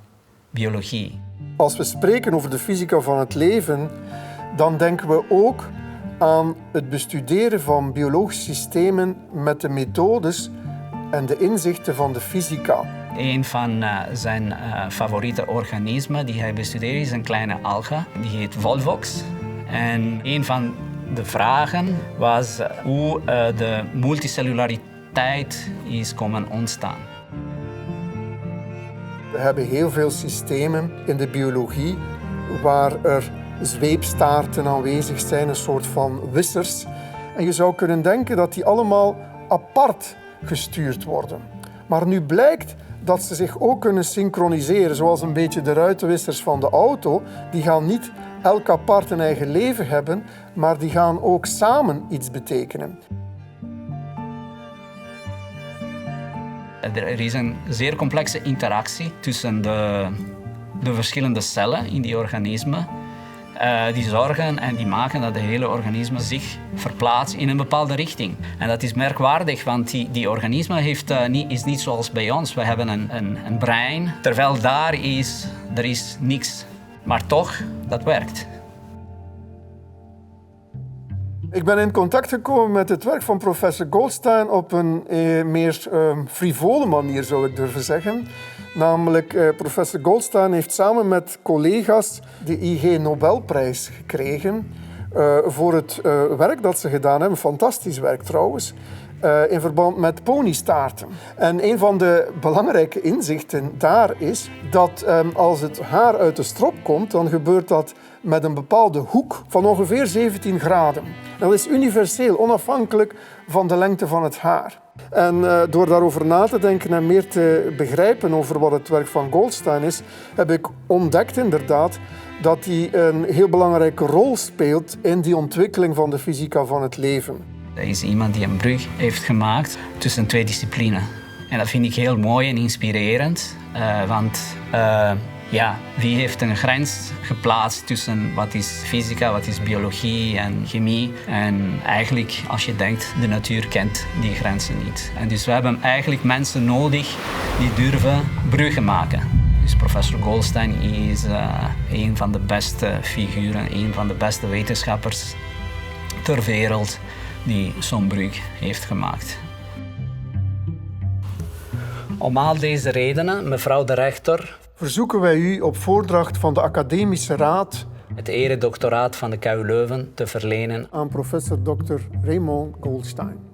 biologie. Als we spreken over de fysica van het leven, dan denken we ook aan het bestuderen van biologische systemen met de methodes en de inzichten van de fysica. Een van zijn favoriete organismen die hij bestudeert is een kleine alge, die heet Volvox. En een van de vragen was hoe de multicellulariteit is komen ontstaan. We hebben heel veel systemen in de biologie waar er zweepstaarten aanwezig zijn, een soort van wissers. En je zou kunnen denken dat die allemaal apart gestuurd worden. Maar nu blijkt dat ze zich ook kunnen synchroniseren, zoals een beetje de ruitenwissers van de auto. Die gaan niet elk apart een eigen leven hebben, maar die gaan ook samen iets betekenen. Er is een zeer complexe interactie tussen de verschillende cellen in die organismen. Die zorgen en die maken dat het hele organisme zich verplaatst in een bepaalde richting. En dat is merkwaardig, want die organisme is niet zoals bij ons. We hebben een brein, terwijl er is niks. Maar toch, dat werkt. Ik ben in contact gekomen met het werk van professor Goldstein op een meer frivole manier, zou ik durven zeggen. Namelijk, professor Goldstein heeft samen met collega's de IG Nobelprijs gekregen voor het werk dat ze gedaan hebben. Fantastisch werk trouwens. In verband met ponystaarten. En een van de belangrijke inzichten daar is dat als het haar uit de strop komt, dan gebeurt dat met een bepaalde hoek van ongeveer 17 graden. Dat is universeel, onafhankelijk van de lengte van het haar. En door daarover na te denken en meer te begrijpen over wat het werk van Goldstein is, heb ik ontdekt inderdaad dat hij een heel belangrijke rol speelt in die ontwikkeling van de fysica van het leven. Er is iemand die een brug heeft gemaakt tussen twee disciplines. En dat vind ik heel mooi en inspirerend, want wie heeft een grens geplaatst tussen wat is fysica, wat is biologie en chemie. En eigenlijk, als je denkt, de natuur kent die grenzen niet. En dus we hebben eigenlijk mensen nodig die durven bruggen maken. Dus professor Goldstein is een van de beste figuren, een van de beste wetenschappers ter wereld die zo'n brug heeft gemaakt. Om al deze redenen, mevrouw de rector, verzoeken wij u op voordracht van de Academische Raad het eredoctoraat van de KU Leuven te verlenen aan professor Dr. Raymond Goldstein.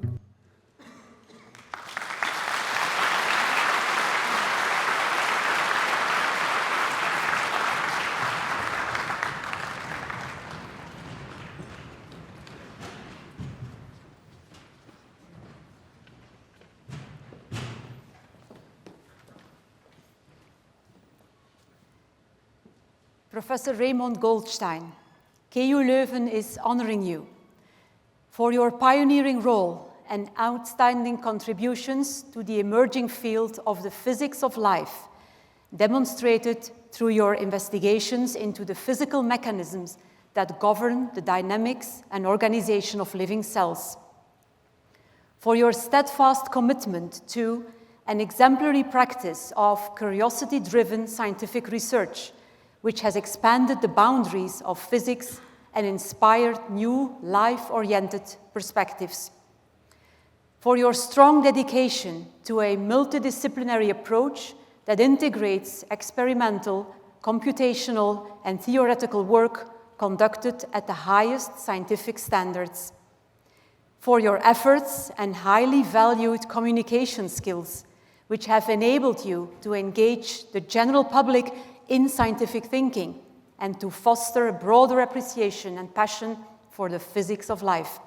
Professor Raymond Goldstein, KU Leuven is honoring you for your pioneering role and outstanding contributions to the emerging field of the physics of life, demonstrated through your investigations into the physical mechanisms that govern the dynamics and organization of living cells. For your steadfast commitment to an exemplary practice of curiosity-driven scientific research, which has expanded the boundaries of physics and inspired new life-oriented perspectives. For your strong dedication to a multidisciplinary approach that integrates experimental, computational, and theoretical work conducted at the highest scientific standards. For your efforts and highly valued communication skills, which have enabled you to engage the general public in scientific thinking and to foster a broader appreciation and passion for the physics of life.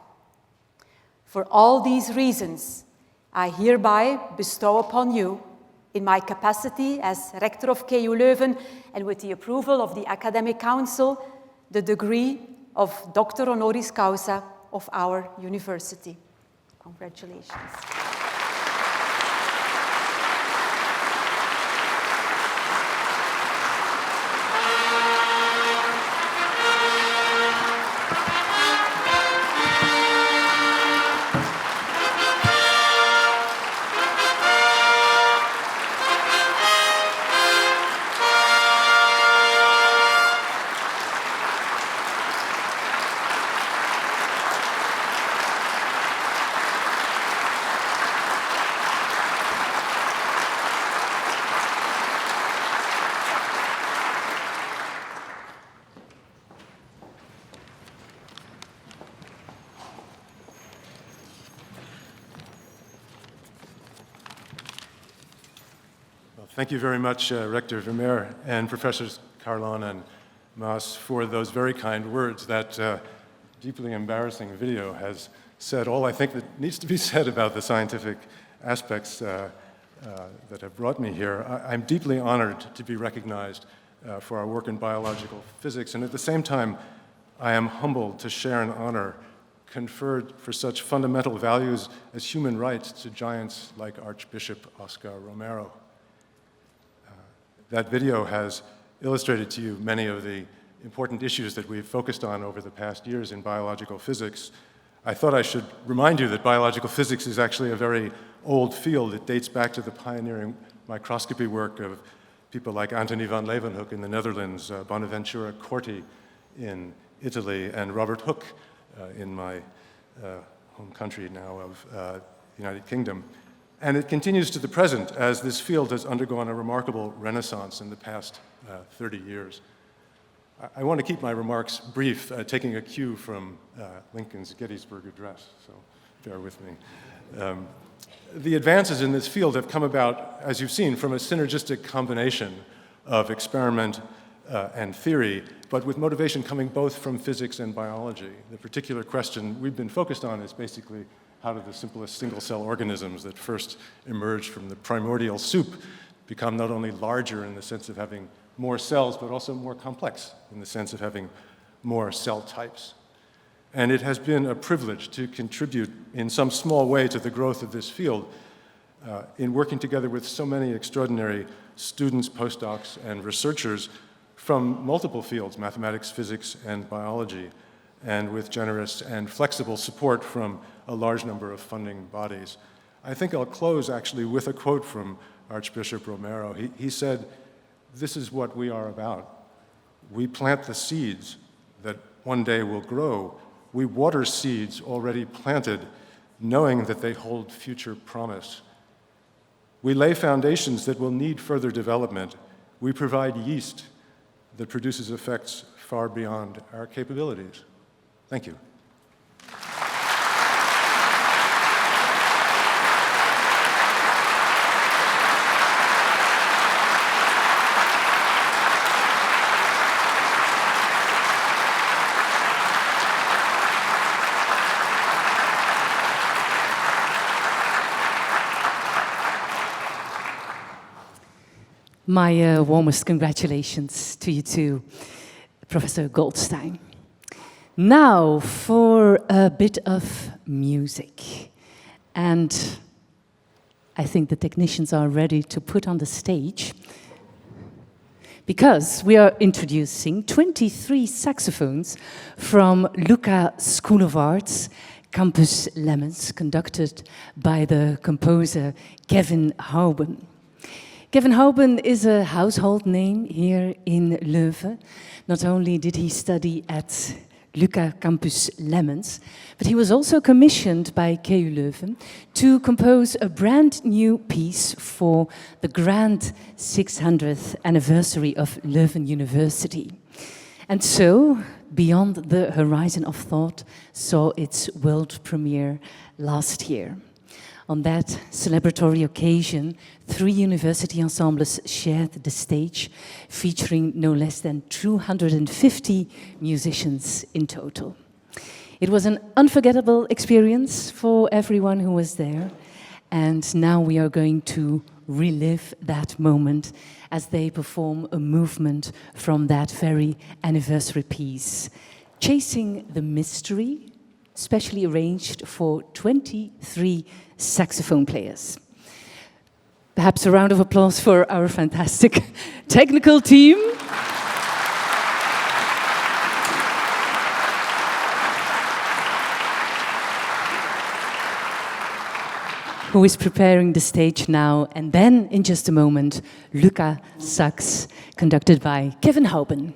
For all these reasons, I hereby bestow upon you, in my capacity as Rector of KU Leuven and with the approval of the Academic Council, the degree of Doctor Honoris Causa of our university. Congratulations. Thank you very much, Rector Vermeer and Professors Carlon and Mas, for those very kind words. That deeply embarrassing video has said all I think that needs to be said about the scientific aspects that have brought me here. I'm deeply honored to be recognized for our work in biological physics, and at the same time, I am humbled to share an honor conferred for such fundamental values as human rights to giants like Archbishop Oscar Romero. That video has illustrated to you many of the important issues that we've focused on over the past years in biological physics. I thought I should remind you that biological physics is actually a very old field. It dates back to the pioneering microscopy work of people like Antony van Leeuwenhoek in the Netherlands, Bonaventura Corti in Italy, and Robert Hooke in my home country now of the United Kingdom. And it continues to the present as this field has undergone a remarkable renaissance in the past 30 years. I want to keep my remarks brief, taking a cue from Lincoln's Gettysburg Address, so bear with me. The advances in this field have come about, as you've seen, from a synergistic combination of experiment and theory, but with motivation coming both from physics and biology. The particular question we've been focused on is basically how do the simplest single-cell organisms that first emerged from the primordial soup become not only larger in the sense of having more cells, but also more complex in the sense of having more cell types. And it has been a privilege to contribute in some small way to the growth of this field in working together with so many extraordinary students, postdocs, and researchers from multiple fields, mathematics, physics, and biology, and with generous and flexible support from a large number of funding bodies. I think I'll close actually with a quote from Archbishop Romero. He said, "This is what we are about. We plant the seeds that one day will grow. We water seeds already planted, knowing that they hold future promise. We lay foundations that will need further development. We provide yeast that produces effects far beyond our capabilities." Thank you. My warmest congratulations to you too, Professor Goldstein. Now for a bit of music. And I think the technicians are ready to put on the stage, because we are introducing 23 saxophones from Lucca School of Arts, Campus Lemmens, conducted by the composer Kevin Houben. Kevin Houben is a household name here in Leuven. Not only did he study at Lucca Campus Lemmens, but he was also commissioned by KU Leuven to compose a brand new piece for the grand 600th anniversary of Leuven University. And so, Beyond the Horizon of Thought saw its world premiere last year. On that celebratory occasion, 3 university ensembles shared the stage, featuring no less than 250 musicians in total. It was an unforgettable experience for everyone who was there, and now we are going to relive that moment as they perform a movement from that very anniversary piece, Chasing the Mystery, specially arranged for 23 saxophone players. Perhaps a round of applause for our fantastic technical team. Who is preparing the stage now, and then in just a moment, Lucca Sax, conducted by Kevin Houben.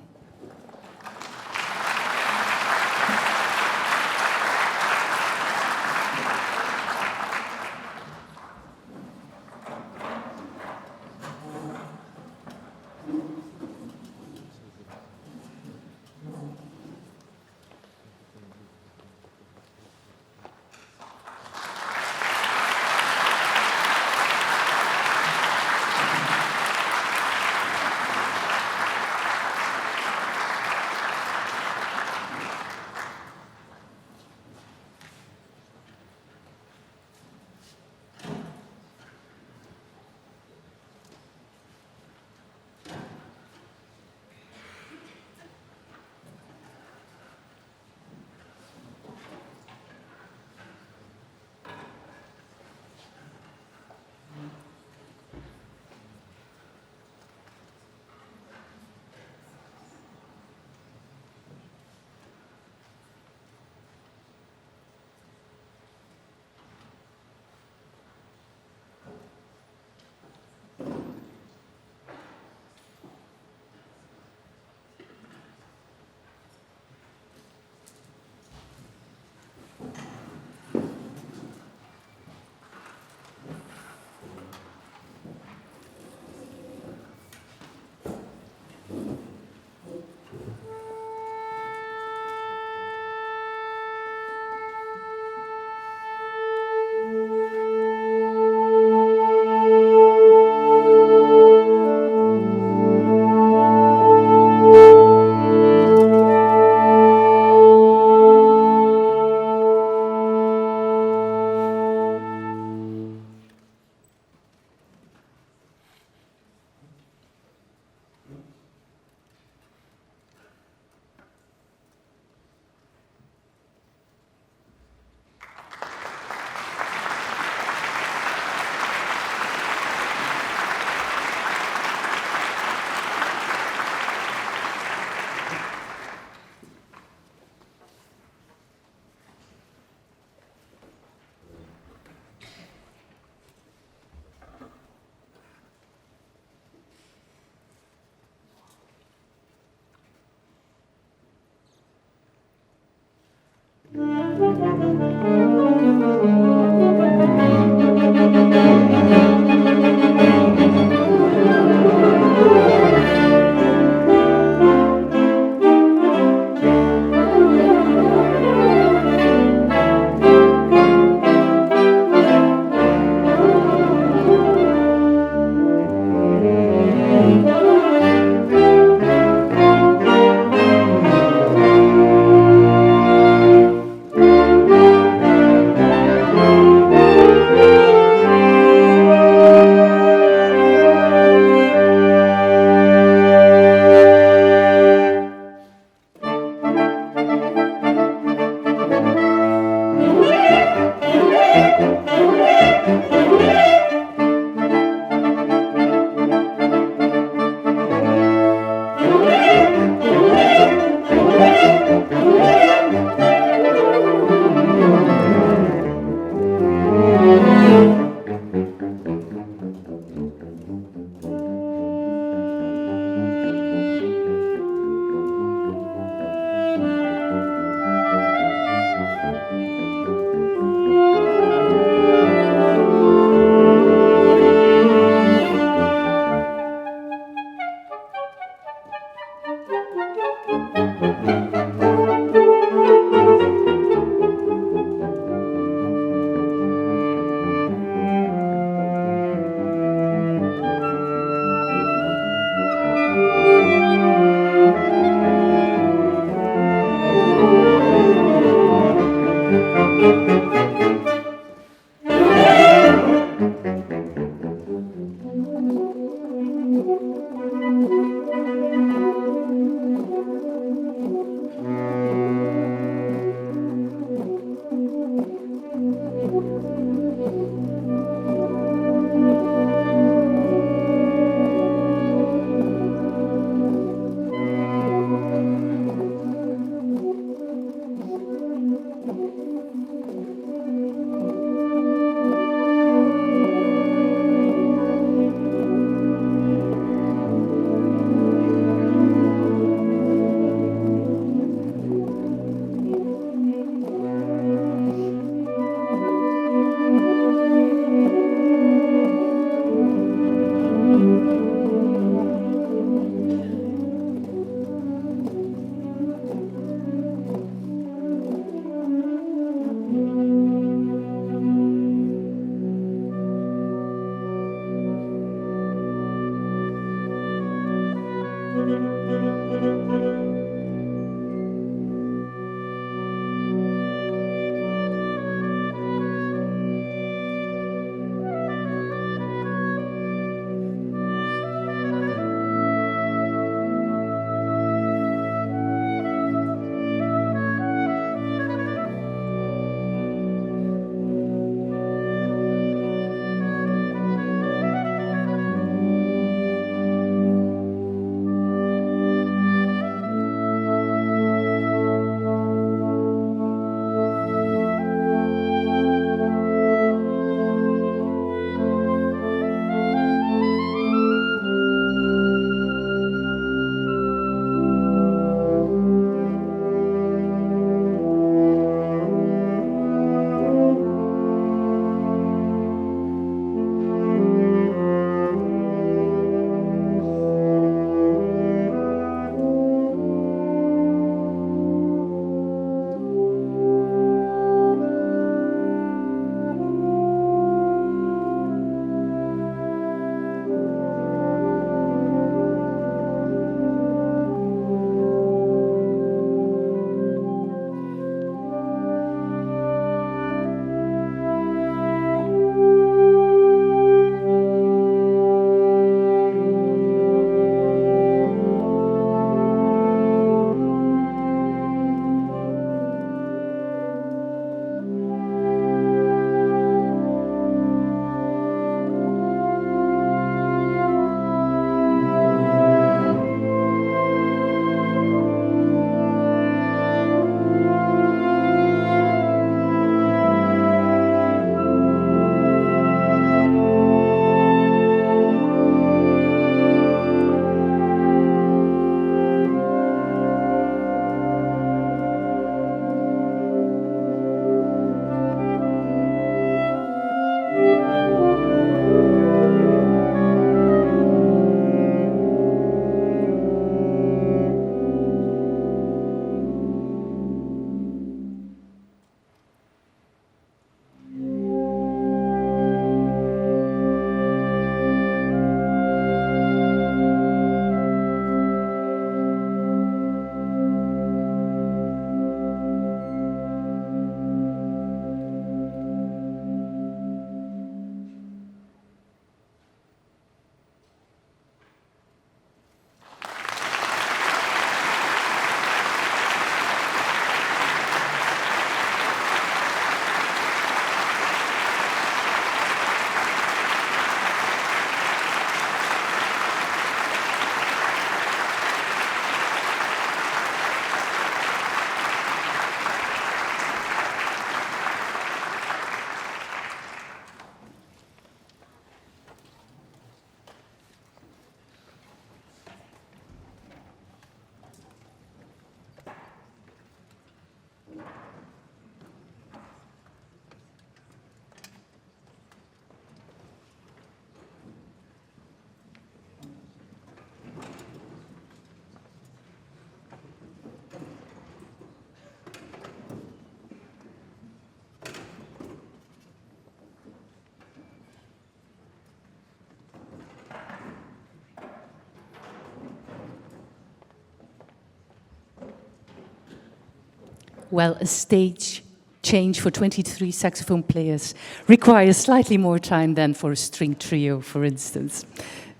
Well, a stage change for 23 saxophone players requires slightly more time than for a string trio, for instance.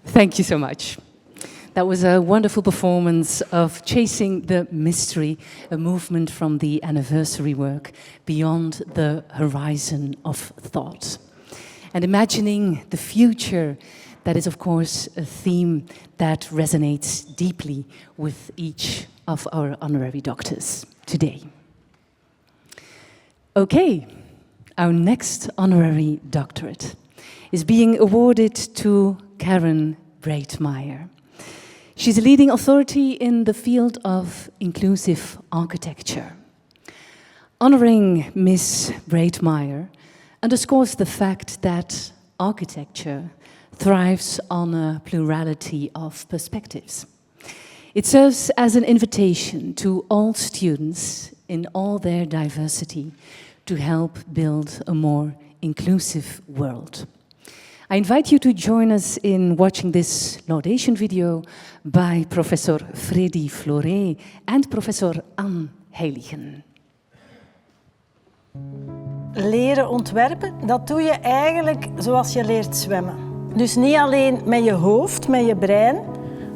Thank you so much. That was a wonderful performance of Chasing the Mystery, a movement from the anniversary work, Beyond the Horizon of Thought. And imagining the future, that is of course a theme that resonates deeply with each of our honorary doctors today. Okay, our next honorary doctorate is being awarded to Karen Breitmeyer. She's a leading authority in the field of inclusive architecture. Honoring Ms. Breitmeyer underscores the fact that architecture thrives on a plurality of perspectives. It serves as an invitation to all students in all their diversity to help build a more inclusive world. I invite you to join us in watching this laudation video by Professor Freddy Floré and Professor Anne Heiligen. Leren ontwerpen, dat doe je eigenlijk zoals je leert zwemmen. Dus niet alleen met je hoofd, met je brein,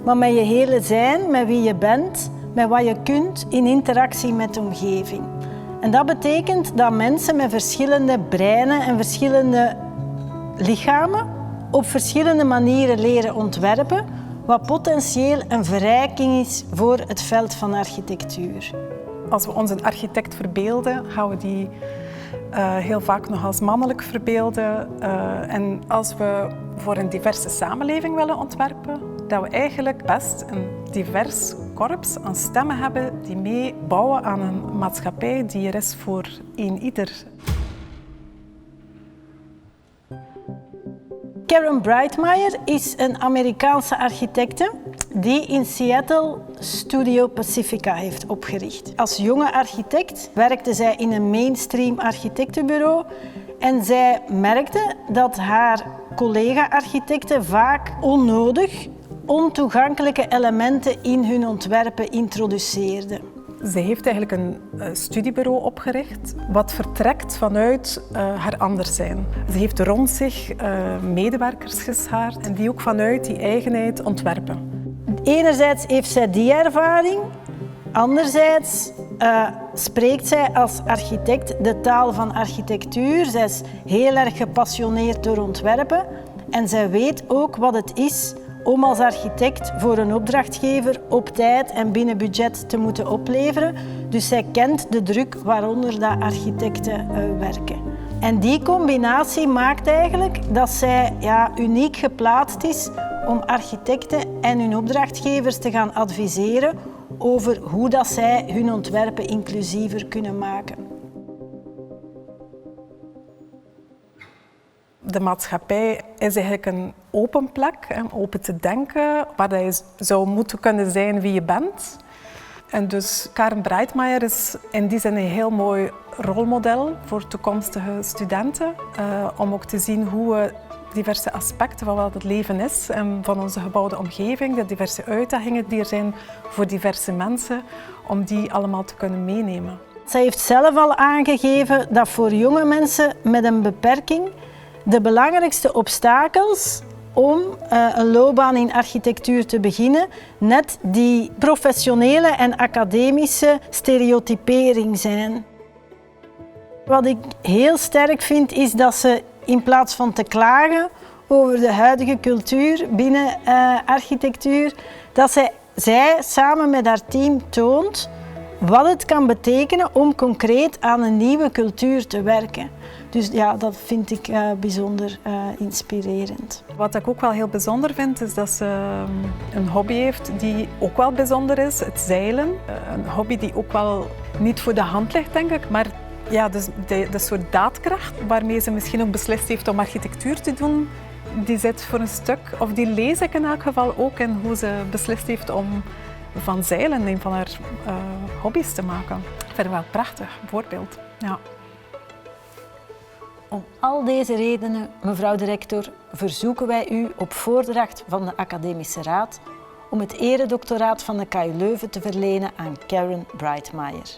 maar met je hele zijn, met wie je bent, met wat je kunt in interactie met de omgeving. En dat betekent dat mensen met verschillende breinen en verschillende lichamen op verschillende manieren leren ontwerpen, wat potentieel een verrijking is voor het veld van architectuur. Als we ons een architect verbeelden, gaan we die heel vaak nog als mannelijk verbeelden. En als we voor een diverse samenleving willen ontwerpen, dat we eigenlijk best een divers korps aan stemmen hebben die mee bouwen aan een maatschappij die er is voor ieder. Karen Breitmeyer is een Amerikaanse architecte die in Seattle Studio Pacifica heeft opgericht. Als jonge architect werkte zij in een mainstream architectenbureau en zij merkte dat haar collega-architecten vaak onnodig, ontoegankelijke elementen in hun ontwerpen introduceerden. Ze heeft eigenlijk een studiebureau opgericht wat vertrekt vanuit haar anders zijn. Ze heeft rond zich medewerkers geschaard en die ook vanuit die eigenheid ontwerpen. Enerzijds heeft zij die ervaring, anderzijds spreekt zij als architect de taal van architectuur. Zij is heel erg gepassioneerd door ontwerpen en zij weet ook wat het is om als architect voor een opdrachtgever op tijd en binnen budget te moeten opleveren. Dus zij kent de druk waaronder dat architecten werken. En die combinatie maakt eigenlijk dat zij uniek geplaatst is om architecten en hun opdrachtgevers te gaan adviseren over hoe dat zij hun ontwerpen inclusiever kunnen maken. De maatschappij is eigenlijk een open plek, open te denken, waar je zou moeten kunnen zijn wie je bent. En dus Karen Breitmeyer is in die zin een heel mooi rolmodel voor toekomstige studenten, om ook te zien hoe we diverse aspecten van wat het leven is en van onze gebouwde omgeving, de diverse uitdagingen die er zijn voor diverse mensen, om die allemaal te kunnen meenemen. Zij heeft zelf al aangegeven dat voor jonge mensen met een beperking de belangrijkste obstakels om een loopbaan in architectuur te beginnen net die professionele en academische stereotypering zijn. Wat ik heel sterk vind is dat ze in plaats van te klagen over de huidige cultuur binnen architectuur, dat zij samen met haar team toont wat het kan betekenen om concreet aan een nieuwe cultuur te werken. Dus ja, dat vind ik bijzonder inspirerend. Wat ik ook wel heel bijzonder vind, is dat ze een hobby heeft die ook wel bijzonder is, het zeilen. Een hobby die ook wel niet voor de hand ligt, denk ik. Maar ja, dus de soort daadkracht waarmee ze misschien ook beslist heeft om architectuur te doen, die zit voor een stuk, of die lees ik in elk geval ook in hoe ze beslist heeft om van zeilen een van haar hobby's te maken. Ik vind het wel een prachtig voorbeeld. Ja. Om al deze redenen, mevrouw de rector, verzoeken wij u op voordracht van de Academische Raad om het eredoctoraat van de KU Leuven te verlenen aan Karen Breitmeier.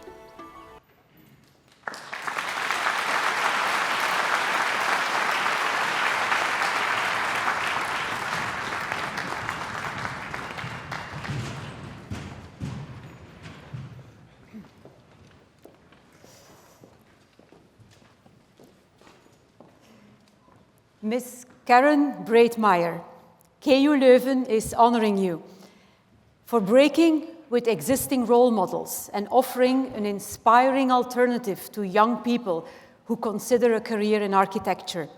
Miss Karen Breitmeier, KU Leuven is honoring you for breaking with existing role models and offering an inspiring alternative to young people who consider a career in architecture,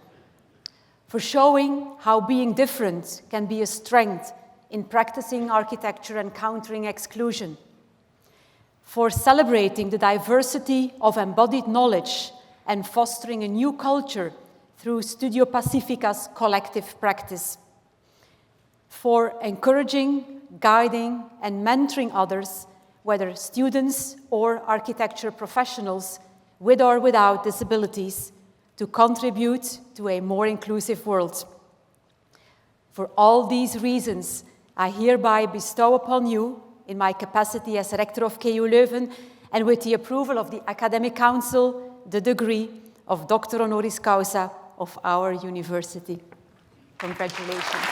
for showing how being different can be a strength in practicing architecture and countering exclusion, for celebrating the diversity of embodied knowledge and fostering a new culture through Studio Pacifica's collective practice, for encouraging, guiding, and mentoring others, whether students or architecture professionals with or without disabilities, to contribute to a more inclusive world. For all these reasons, I hereby bestow upon you, in my capacity as Rector of KU Leuven, and with the approval of the Academic Council, the degree of Doctor Honoris Causa of our university. Congratulations.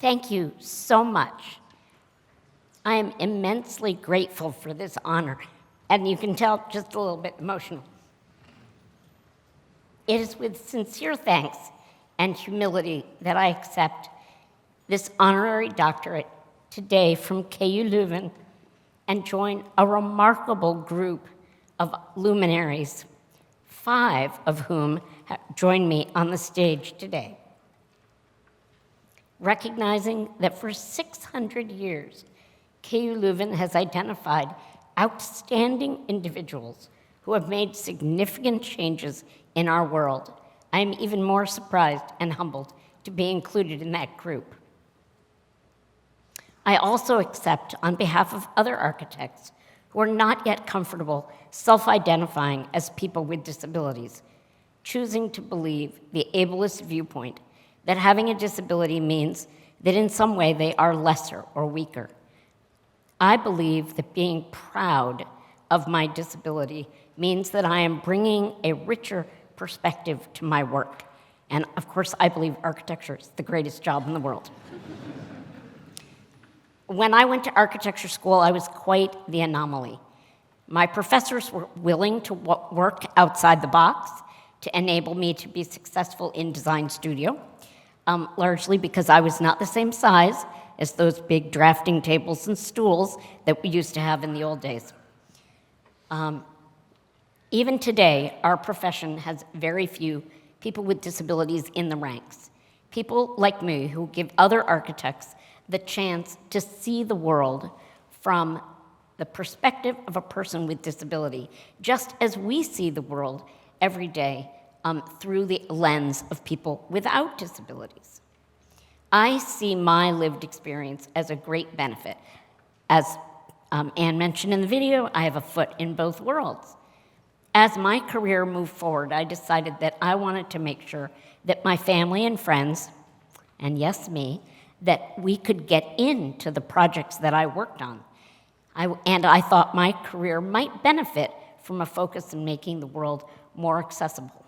Thank you so much. I am immensely grateful for this honor, and you can tell just a little bit emotional. It is with sincere thanks and humility that I accept this honorary doctorate today from KU Leuven and join a remarkable group of luminaries, 5 of whom have joined me on the stage today. Recognizing that for 600 years, KU Leuven has identified outstanding individuals who have made significant changes in our world, I am even more surprised and humbled to be included in that group. I also accept, on behalf of other architects who are not yet comfortable self-identifying as people with disabilities, choosing to believe the ableist viewpoint that having a disability means that in some way they are lesser or weaker. I believe that being proud of my disability means that I am bringing a richer perspective to my work. And of course, I believe architecture is the greatest job in the world. When I went to architecture school, I was quite the anomaly. My professors were willing to work outside the box to enable me to be successful in design studio, largely because I was not the same size as those big drafting tables and stools that we used to have in the old days. Even today, our profession has very few people with disabilities in the ranks. People like me who give other architects the chance to see the world from the perspective of a person with disability, just as we see the world every day through the lens of people without disabilities. I see my lived experience as a great benefit, as Anne mentioned in the video, I have a foot in both worlds. As my career moved forward, I decided that I wanted to make sure that my family and friends, and yes, me, that we could get into the projects that I worked on. And I thought my career might benefit from a focus in making the world more accessible.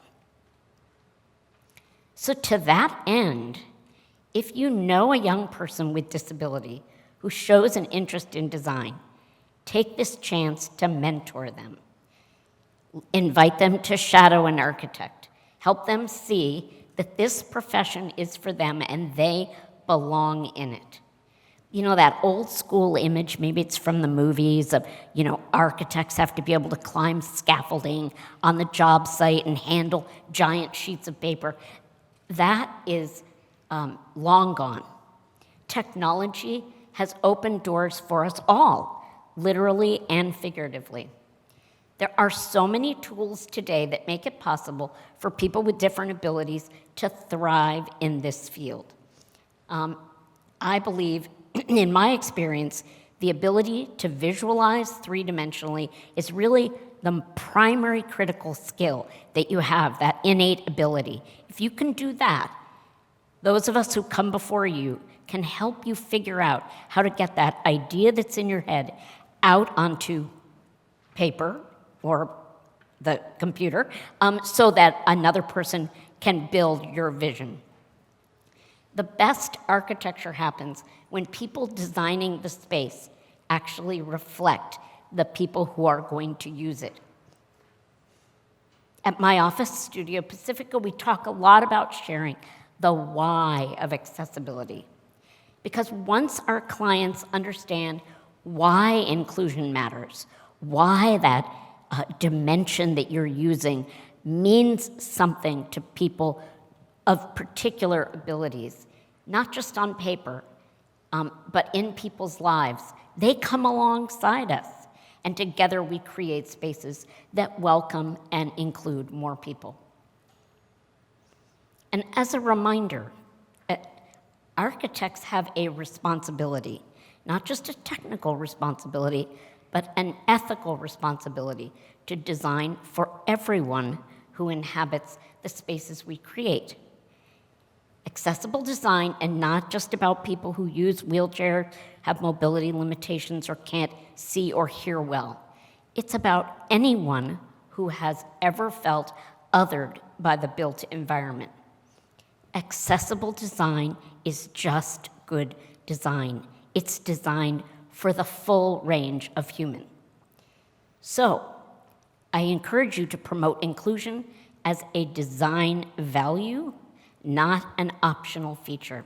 So to that end, if you know a young person with disability who shows an interest in design, take this chance to mentor them. Invite them to shadow an architect. Help them see that this profession is for them and they belong in it. You know, that old school image, maybe it's from the movies of, architects have to be able to climb scaffolding on the job site and handle giant sheets of paper. That is long gone. Technology has opened doors for us all, literally and figuratively. There are so many tools today that make it possible for people with different abilities to thrive in this field. I believe, in my experience, the ability to visualize three-dimensionally is really the primary critical skill that you have, that innate ability. If you can do that, those of us who come before you can help you figure out how to get that idea that's in your head out onto paper or the computer, so that another person can build your vision. The best architecture happens when people designing the space actually reflect the people who are going to use it. At my office, Studio Pacifica, we talk a lot about sharing the why of accessibility. Because once our clients understand why inclusion matters, why that dimension that you're using means something to people of particular abilities, not just on paper, but in people's lives, they come alongside us. And together we create spaces that welcome and include more people. And as a reminder, architects have a responsibility, not just a technical responsibility, but an ethical responsibility to design for everyone who inhabits the spaces we create. Accessible design, and not just about people who use wheelchairs, have mobility limitations, or can't see or hear well. It's about anyone who has ever felt othered by the built environment. Accessible design is just good design. It's designed for the full range of human. So, I encourage you to promote inclusion as a design value, not an optional feature.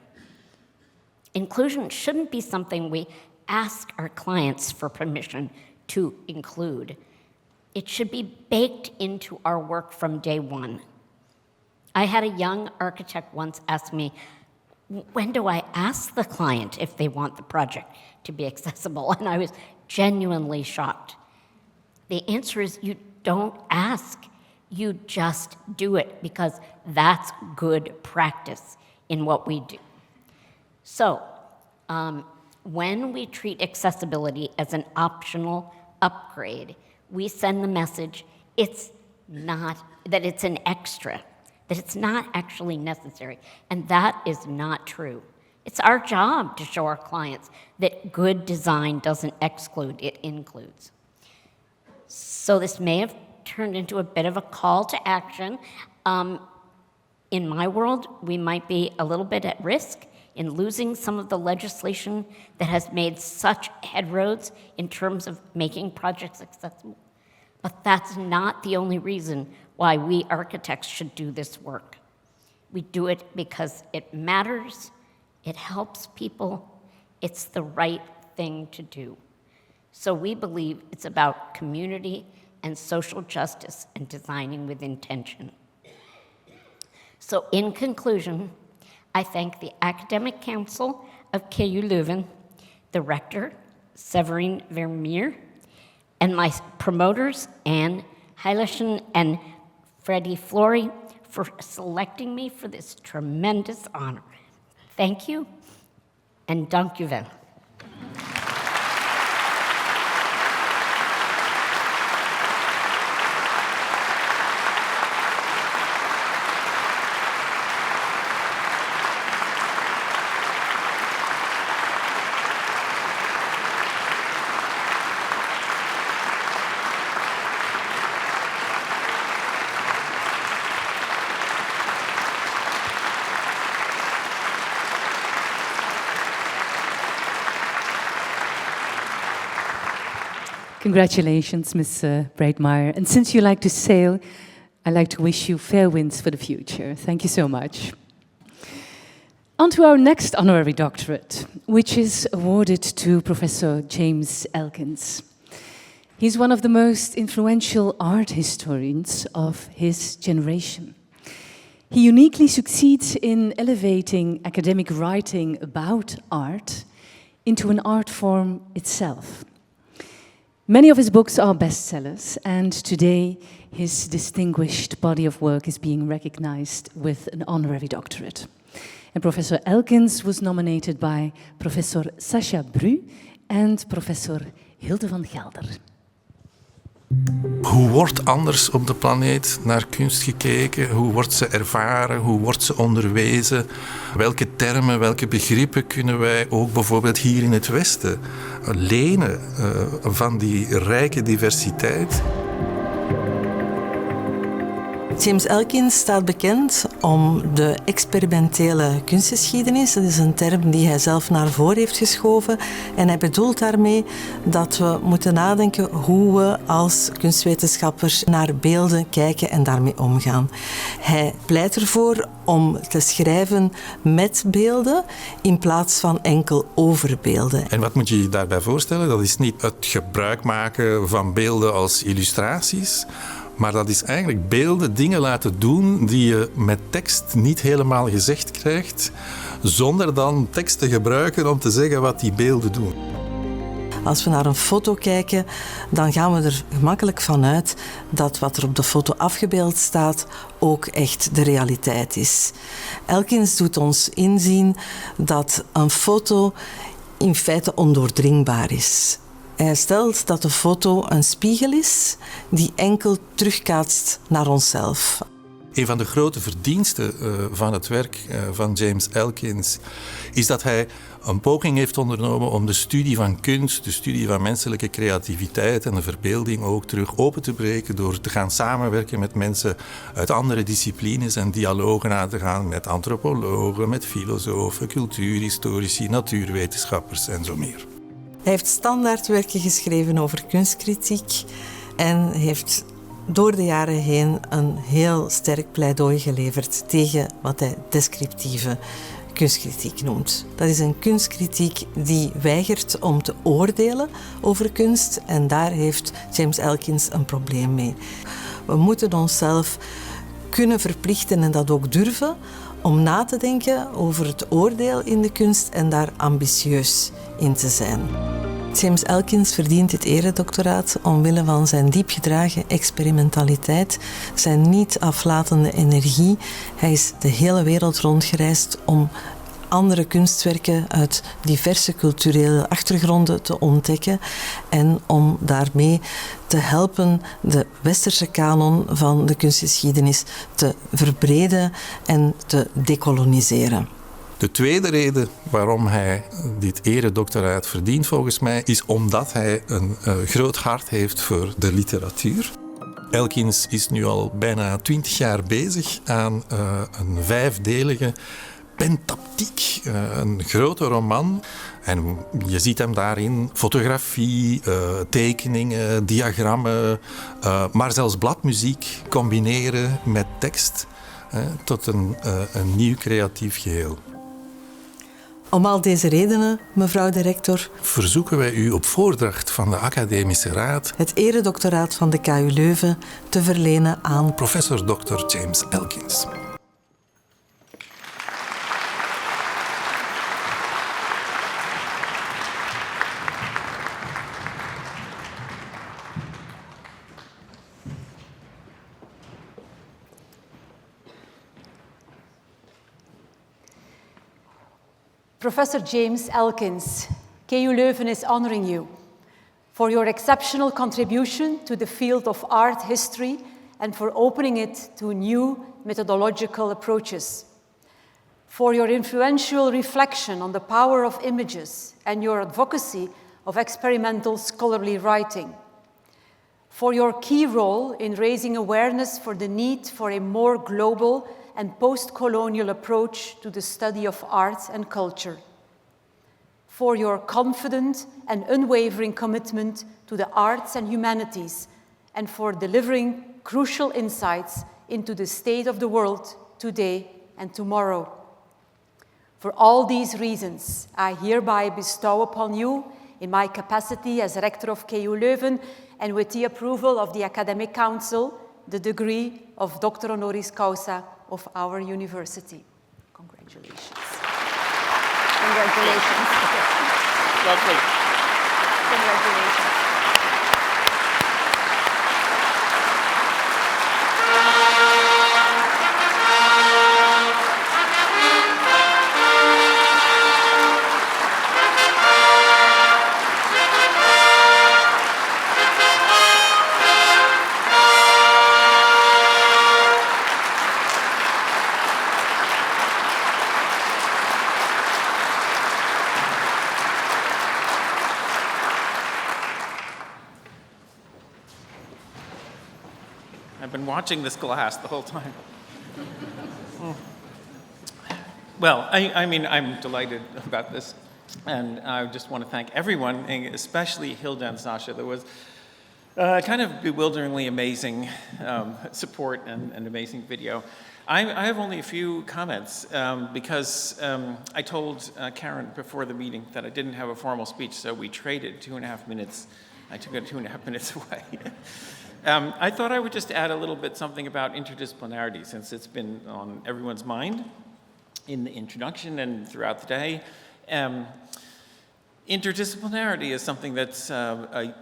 Inclusion shouldn't be something we ask our clients for permission to include. It should be baked into our work from day one. I had a young architect once ask me, when do I ask the client if they want the project to be accessible? And I was genuinely shocked. The answer is you don't ask. You just do it, because that's good practice in what we do. So, when we treat accessibility as an optional upgrade, we send the message it's not, that it's an extra, that it's not actually necessary, and that is not true. It's our job to show our clients that good design doesn't exclude, it includes. So this may have turned into a bit of a call to action. In my world, we might be a little bit at risk in losing some of the legislation that has made such headroads in terms of making projects accessible. But that's not the only reason why we architects should do this work. We do it because it matters, it helps people, it's the right thing to do. So we believe it's about community and social justice and designing with intention. So in conclusion, I thank the Academic Council of KU Leuven, the Rector, Severine Vermeer, and my promoters, Anne Heilichen and Freddie Flory, for selecting me for this tremendous honor. Thank you, and dank u wel. Congratulations, Ms. Breitmeyer. And since you like to sail, I'd like to wish you fair winds for the future. Thank you so much. On to our next honorary doctorate, which is awarded to Professor James Elkins. He's one of the most influential art historians of his generation. He uniquely succeeds in elevating academic writing about art into an art form itself. Many of his books are bestsellers, and today his distinguished body of work is being recognized with an honorary doctorate. And Professor Elkins was nominated by Professor Sacha Bru and Professor Hilde van Gelder. Hoe wordt anders op de planeet naar kunst gekeken? Hoe wordt ze ervaren? Hoe wordt ze onderwezen? Welke termen, welke begrippen kunnen wij ook bijvoorbeeld hier in het Westen lenen van die rijke diversiteit? James Elkins staat bekend om de experimentele kunstgeschiedenis. Dat is een term die hij zelf naar voren heeft geschoven. En hij bedoelt daarmee dat we moeten nadenken hoe we als kunstwetenschappers naar beelden kijken en daarmee omgaan. Hij pleit ervoor om te schrijven met beelden in plaats van enkel over beelden. En wat moet je je daarbij voorstellen? Dat is niet het gebruik maken van beelden als illustraties, maar dat is eigenlijk beelden, dingen laten doen die je met tekst niet helemaal gezegd krijgt, zonder dan tekst te gebruiken om te zeggen wat die beelden doen. Als we naar een foto kijken, dan gaan we er gemakkelijk van uit dat wat er op de foto afgebeeld staat ook echt de realiteit is. Elkins doet ons inzien dat een foto in feite ondoordringbaar is. Hij stelt dat de foto een spiegel is die enkel terugkaatst naar onszelf. Een van de grote verdiensten van het werk van James Elkins is dat hij een poging heeft ondernomen om de studie van kunst, de studie van menselijke creativiteit en de verbeelding ook terug open te breken door te gaan samenwerken met mensen uit andere disciplines en dialogen aan te gaan met antropologen, met filosofen, cultuurhistorici, natuurwetenschappers en zo meer. Hij heeft standaardwerken geschreven over kunstkritiek en heeft door de jaren heen een heel sterk pleidooi geleverd tegen wat hij descriptieve kunstkritiek noemt. Dat is een kunstkritiek die weigert om te oordelen over kunst en daar heeft James Elkins een probleem mee. We moeten onszelf kunnen verplichten en dat ook durven om na te denken over het oordeel in de kunst en daar ambitieus in te zijn. James Elkins verdient dit eredoctoraat omwille van zijn diepgedragen experimentaliteit, zijn niet aflatende energie. Hij is de hele wereld rondgereisd om andere kunstwerken uit diverse culturele achtergronden te ontdekken en om daarmee te helpen de westerse kanon van de kunstgeschiedenis te verbreden en te dekoloniseren. De tweede reden waarom hij dit eredoctoraat verdient volgens mij is omdat hij een groot hart heeft voor de literatuur. Elkins is nu al bijna 20 jaar bezig aan een 5-delige pentaptiek, een grote roman. En je ziet hem daarin fotografie, tekeningen, diagrammen, maar zelfs bladmuziek combineren met tekst tot een nieuw creatief geheel. Om al deze redenen, mevrouw de rector, verzoeken wij u op voordracht van de Academische Raad het eredoctoraat van de KU Leuven te verlenen aan professor Dr. James Elkins. Professor James Elkins, KU Leuven is honoring you for your exceptional contribution to the field of art history and for opening it to new methodological approaches, for your influential reflection on the power of images and your advocacy of experimental scholarly writing, for your key role in raising awareness for the need for a more global and post-colonial approach to the study of art and culture, for your confident and unwavering commitment to the arts and humanities, and for delivering crucial insights into the state of the world today and tomorrow. For all these reasons, I hereby bestow upon you, in my capacity as Rector of KU Leuven, and with the approval of the Academic Council, the degree of Doctor Honoris Causa of our university. Congratulations. Congratulations. Lovely. Congratulations. I've been watching this glass the whole time. Well, I mean, I'm delighted about this, and I just want to thank everyone, and especially Hilda and Sasha. There was kind of bewilderingly amazing support and amazing video. I have only a few comments because I told Karen before the meeting that I didn't have a formal speech, so we traded 2.5 minutes. I took it 2.5 minutes away. I thought I would just add a little bit something about interdisciplinarity, since it's been on everyone's mind in the introduction and throughout the day. Interdisciplinarity is something that's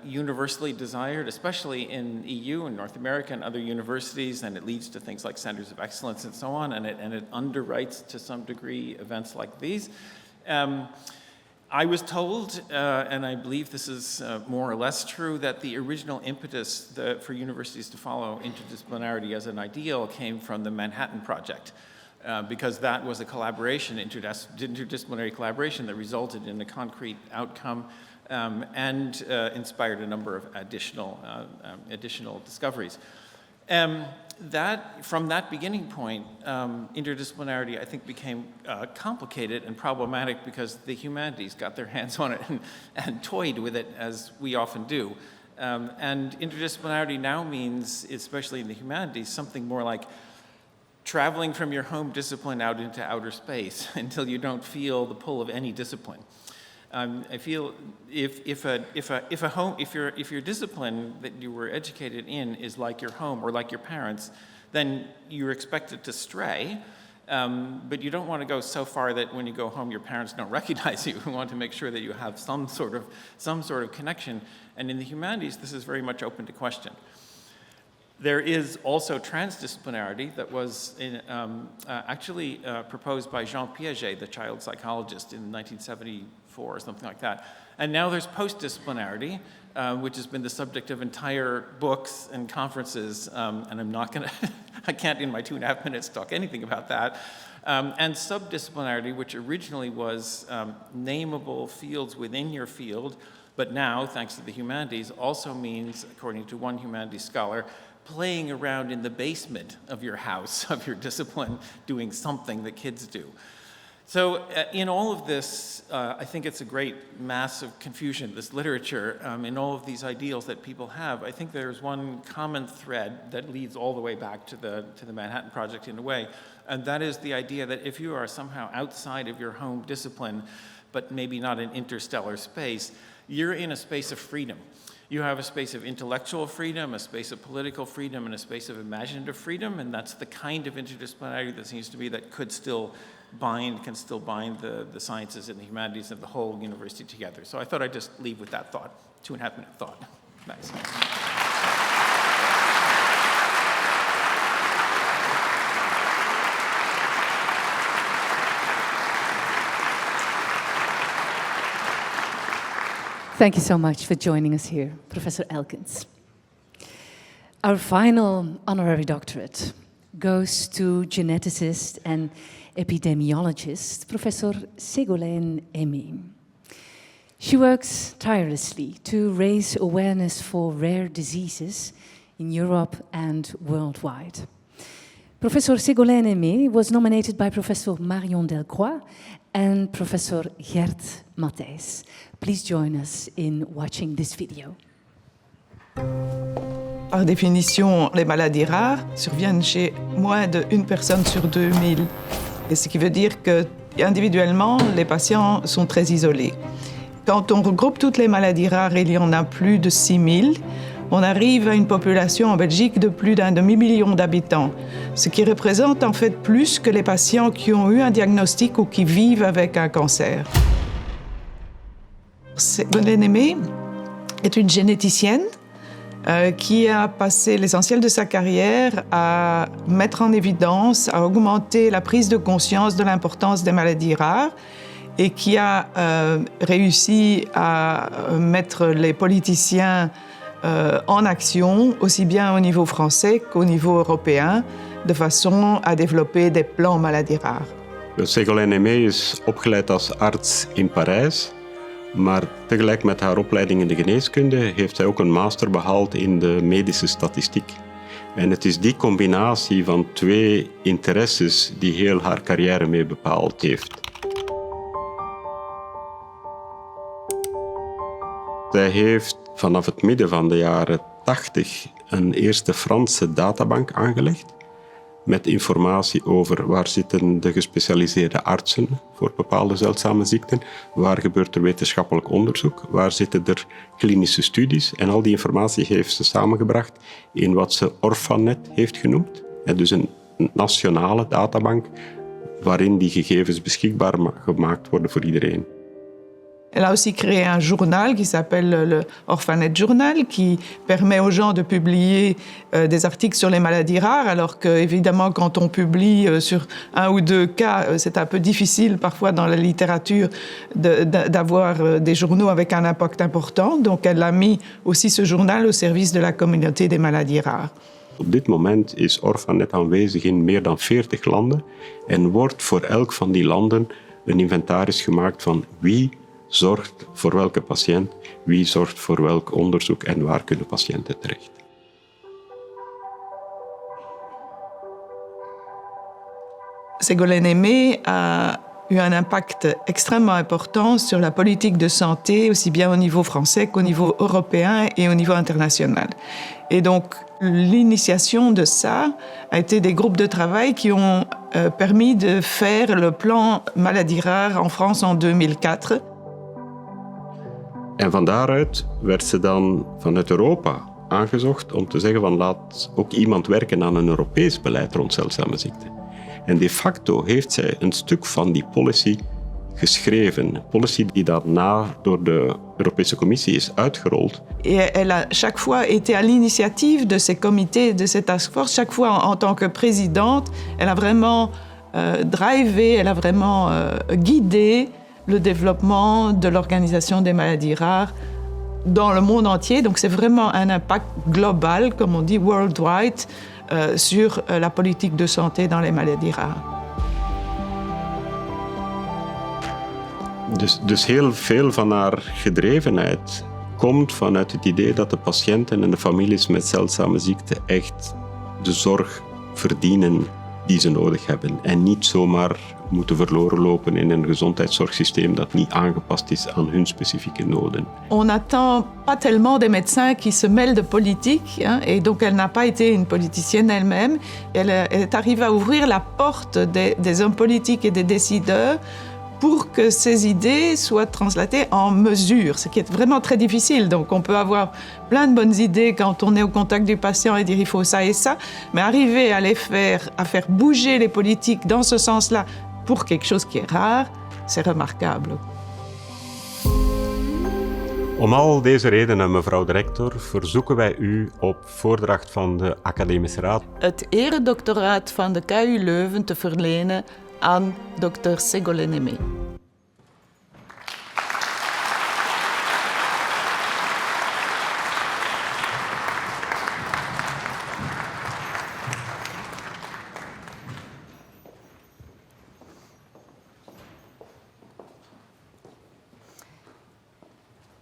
universally desired, especially in EU and North America and other universities, and it leads to things like centers of excellence and so on, and it underwrites to some degree events like these. I was told, and I believe this is more or less true, that the original impetus for universities to follow interdisciplinarity as an ideal came from the Manhattan Project, because that was a collaboration, interdisciplinary collaboration that resulted in a concrete outcome and inspired a number of additional discoveries. From that beginning point, interdisciplinarity, I think, became complicated and problematic because the humanities got their hands on it and toyed with it, as we often do. And interdisciplinarity now means, especially in the humanities, something more like traveling from your home discipline out into outer space until you don't feel the pull of any discipline. I feel if your discipline that you were educated in is like your home or like your parents, then you're expected to stray, but you don't want to go so far that when you go home your parents don't recognize you. You want to make sure that you have some sort of connection. And in the humanities, this is very much open to question. There is also transdisciplinarity that was actually proposed by Jean Piaget, the child psychologist, in 1974 or something like that. And now there's postdisciplinarity, which has been the subject of entire books and conferences, and I'm not going to, I can't in my 2.5 minutes talk anything about that. And subdisciplinarity, which originally was nameable fields within your field, but now, thanks to the humanities, also means, according to one humanities scholar, playing around in the basement of your house, of your discipline, doing something that kids do. So in all of this, I think it's a great mass of confusion, this literature, in all of these ideals that people have. I think there's one common thread that leads all the way back to the Manhattan Project in a way, and that is the idea that if you are somehow outside of your home discipline, but maybe not in interstellar space, you're in a space of freedom. You have a space of intellectual freedom, a space of political freedom, and a space of imaginative freedom, and that's the kind of interdisciplinarity that seems to be that can still bind the sciences and the humanities and the whole university together. So I thought I'd just leave with that thought, 2.5 minute thought. Thanks. Thank you so much for joining us here, Professor Elkins. Our final honorary doctorate goes to geneticist and epidemiologist, Professor Ségolène Aimé. She works tirelessly to raise awareness for rare diseases in Europe and worldwide. Professor Ségolène Aimé was nominated by Professor Marion Delcroix and Professor Gert Matthijs. Please join us in watching this video. Par définition, les maladies rares surviennent chez moins d'une personne sur 2000. Et ce qui veut dire que, individuellement, les patients sont très isolés. Quand on regroupe toutes les maladies rares, il y en a plus de 6000. On arrive à une population en Belgique de plus d'un demi-million d'habitants, ce qui représente en fait plus que les patients qui ont eu un diagnostic ou qui vivent avec un cancer. Ségolène Aimé est une généticienne qui a passé l'essentiel de sa carrière à mettre en évidence, à augmenter la prise de conscience de l'importance des maladies rares et qui a réussi à mettre les politiciens en action, aussi bien au niveau français qu'au niveau européen, de façon à développer des plans maladies rares. Ségolène Aimé is opgeleid als arts in Parijs, maar tegelijk met haar opleiding in de geneeskunde heeft zij ook een master behaald in de medische statistiek. En het is die combinatie van twee interesses die heel haar carrière mee bepaald heeft. Zij heeft vanaf het midden van de jaren 80 een eerste Franse databank aangelegd met informatie over waar zitten de gespecialiseerde artsen voor bepaalde zeldzame ziekten, waar gebeurt er wetenschappelijk onderzoek, waar zitten er klinische studies. En al die informatie heeft ze samengebracht in wat ze Orphanet heeft genoemd. En dus een nationale databank waarin die gegevens beschikbaar gemaakt worden voor iedereen. Elle a aussi créé un journal qui s'appelle le Orphanet Journal, qui permet aux gens de publier des articles sur les maladies rares, alors que, évidemment, quand on publie sur un ou deux cas, c'est un peu difficile parfois dans la littérature d'avoir des journaux avec un impact important. Donc elle a mis aussi ce journal au service de la communauté des maladies rares. Op dit moment is Orphanet aanwezig in meer dan 40 landen en wordt voor elk van die landen een inventaris gemaakt van wie zorgt voor welke patiënt, wie zorgt voor welk onderzoek en waar kunnen patiënten terecht. Ségolène Aimé a eu un impact extrêmement important sur la politique de santé, aussi bien au niveau français qu'au niveau européen et au niveau international. Et donc, l'initiation de ça a été des groupes de travail qui ont permis de faire le plan maladies rares en France en 2004. En van daaruit werd ze dan vanuit Europa aangezocht om te zeggen van laat ook iemand werken aan een Europees beleid rond zeldzame ziekten. En de facto heeft zij een stuk van die policy geschreven. Een policy die daarna door de Europese Commissie is uitgerold. Et elle a chaque fois été à l'initiative de ces comités, de cette task force. Chaque fois en tant que présidente, elle a vraiment drivé, elle a vraiment guidé le développement de l'Organisation des maladies rares dans le monde entier. Donc c'est vraiment un impact global, comme on dit, worldwide, sur la politique de santé dans les maladies rares. Dus heel veel van haar gedrevenheid komt vanuit het idee dat de patiënten en de families met zeldzame ziekten echt de zorg verdienen die ze nodig hebben en niet zomaar moeten verloren lopen in een gezondheidszorgsysteem dat niet aangepast is aan hun specifieke noden. On n'attend pas tellement des médecins qui se mêlent de politique, hein, et donc elle n'a pas été une politicienne elle-même. Elle est arrivée à ouvrir la porte des hommes politiques et des décideurs pour que ces idées soient translatées en mesures, ce qui est vraiment très difficile. Donc on peut avoir plein de bonnes idées quand on est au contact du patient et dire il faut ça et ça, mais arriver à faire bouger les politiques dans ce sens-là pour quelque chose qui est rare, c'est remarquable. Om al deze redenen, mevrouw de rector, verzoeken wij u op voordracht van de Academische Raad het eredoctoraat van de KU Leuven te verlenen aan Dr. Ségolène Aimé.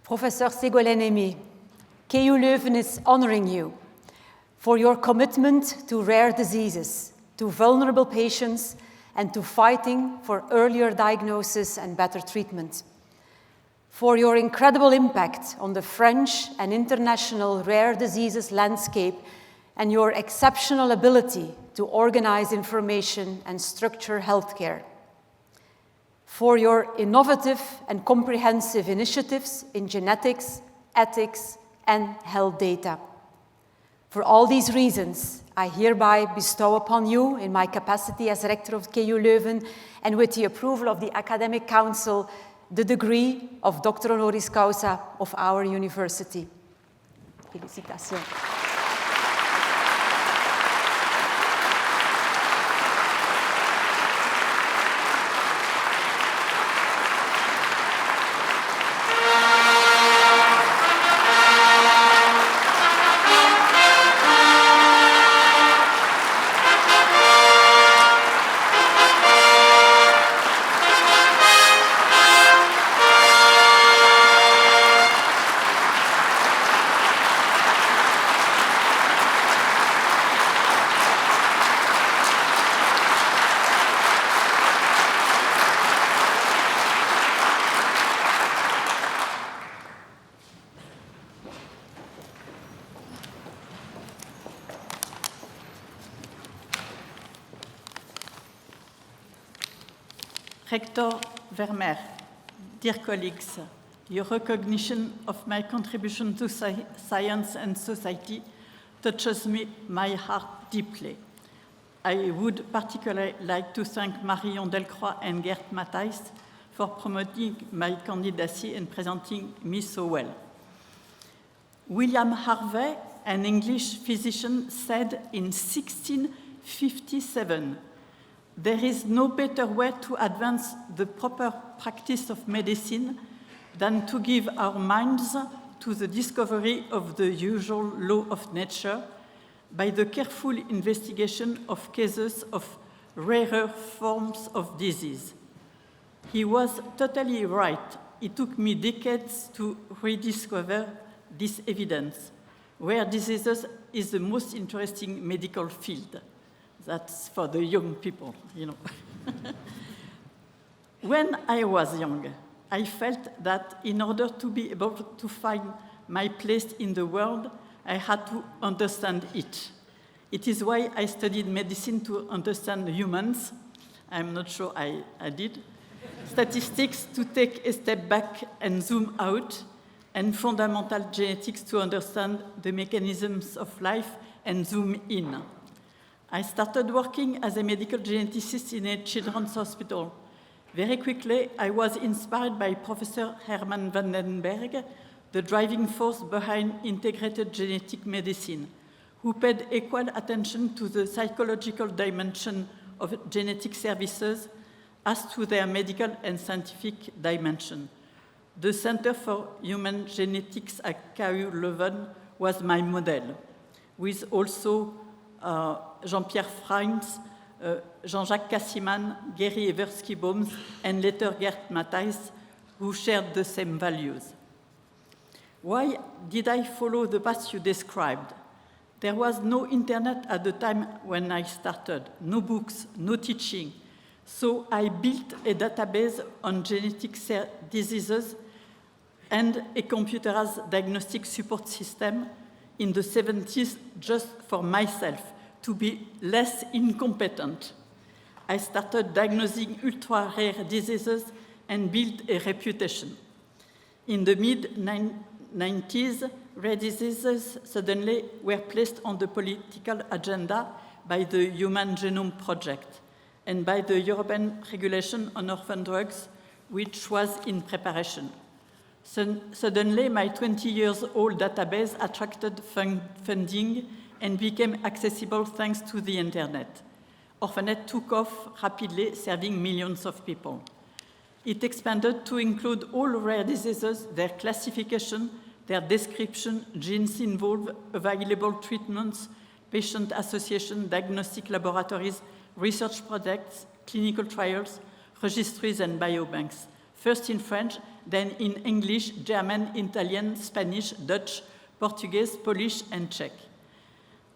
Professor Ségolène Aimé, KU Leuven is honoring you for your commitment to rare diseases to vulnerable patients, and to fighting for earlier diagnosis and better treatment. For your incredible impact on the French and international rare diseases landscape and your exceptional ability to organize information and structure healthcare. For your innovative and comprehensive initiatives in genetics, ethics, and health data. For all these reasons, I hereby bestow upon you, in my capacity as rector of KU Leuven, and with the approval of the Academic Council, the degree of Doctor Honoris Causa of our university. Félicitations. Rector Vermeer, dear colleagues, your recognition of my contribution to science and society touches my heart deeply. I would particularly like to thank Marion Delcroix and Gert Matthijs for promoting my candidacy and presenting me so well. William Harvey, an English physician, said in 1657, "There is no better way to advance the proper practice of medicine than to give our minds to the discovery of the usual law of nature by the careful investigation of cases of rarer forms of disease." He was totally right. It took me decades to rediscover this evidence. Rare diseases is the most interesting medical field. That's for the young people, you know. When I was young, I felt that in order to be able to find my place in the world, I had to understand it. It is why I studied medicine, to understand humans. I'm not sure I did. Statistics, to take a step back and zoom out, and fundamental genetics to understand the mechanisms of life and zoom in. I started working as a medical geneticist in a children's hospital. Very quickly, I was inspired by Professor Herman van den Berg, the driving force behind integrated genetic medicine, who paid equal attention to the psychological dimension of genetic services as to their medical and scientific dimension. The Center for Human Genetics at KU Leuven was my model, with also Jean-Pierre Freins, Jean-Jacques Cassiman, Gary Eversky-Bohms, and later Gert Matthijs, who shared the same values. Why did I follow the path you described? There was no internet at the time when I started, no books, no teaching. So I built a database on genetic diseases and a computerized diagnostic support system in the 70s just for myself, to be less incompetent. I started diagnosing ultra-rare diseases and built a reputation. In the mid-90s, rare diseases suddenly were placed on the political agenda by the Human Genome Project and by the European Regulation on Orphan Drugs, which was in preparation. Suddenly, my 20-year-old database attracted funding and became accessible thanks to the internet. Orphanet took off rapidly, serving millions of people. It expanded to include all rare diseases, their classification, their description, genes involved, available treatments, patient association, diagnostic laboratories, research projects, clinical trials, registries, and biobanks. First in French, then in English, German, Italian, Spanish, Dutch, Portuguese, Polish, and Czech.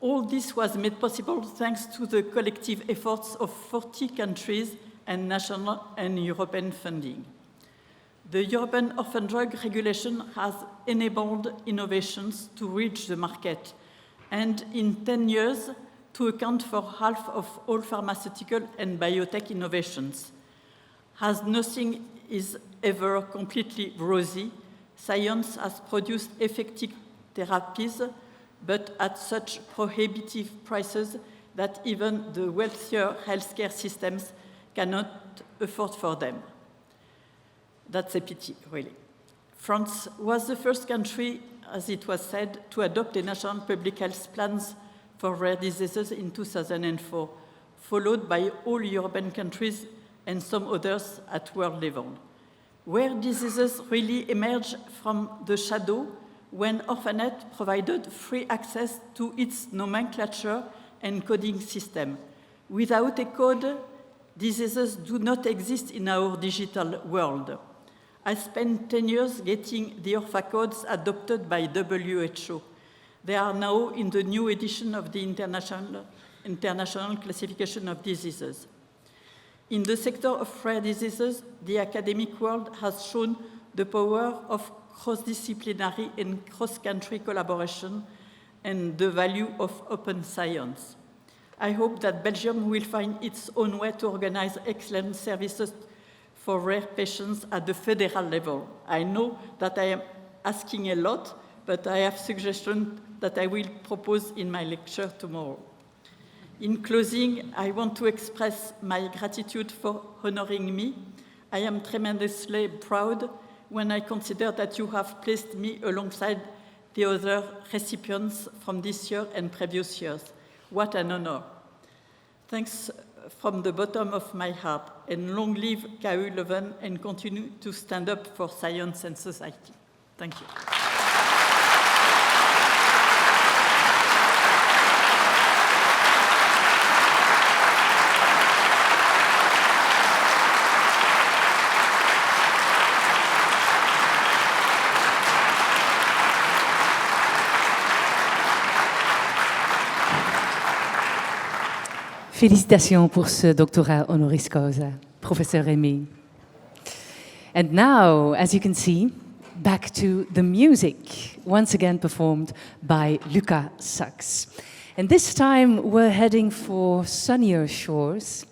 All this was made possible thanks to the collective efforts of 40 countries and national and European funding. The European Orphan Drug Regulation has enabled innovations to reach the market, and in 10 years, to account for half of all pharmaceutical and biotech innovations. As nothing is ever completely rosy, science has produced effective therapies, but at such prohibitive prices that even the wealthier healthcare systems cannot afford for them. That's a pity, really. France was the first country, as it was said, to adopt a national public health plans for rare diseases in 2004, followed by all European countries and some others at world level. Rare diseases really emerged from the shadow when Orphanet provided free access to its nomenclature and coding system. Without a code, diseases do not exist in our digital world. I spent 10 years getting the ORPHA codes adopted by WHO. They are now in the new edition of the International Classification of Diseases. In the sector of rare diseases, the academic world has shown the power of cross-disciplinary and cross-country collaboration and the value of open science. I hope that Belgium will find its own way to organize excellent services for rare patients at the federal level. I know that I am asking a lot, but I have suggestions that I will propose in my lecture tomorrow. In closing, I want to express my gratitude for honoring me. I am tremendously proud when I consider that you have placed me alongside the other recipients from this year and previous years. What an honor. Thanks from the bottom of my heart, and long live KU Leuven, and continue to stand up for science and society. Thank you. Félicitations pour ce doctorat honoris causa, Professor Rémy. And now, as you can see, back to the music, once again performed by Luca Sachs. And this time we're heading for sunnier shores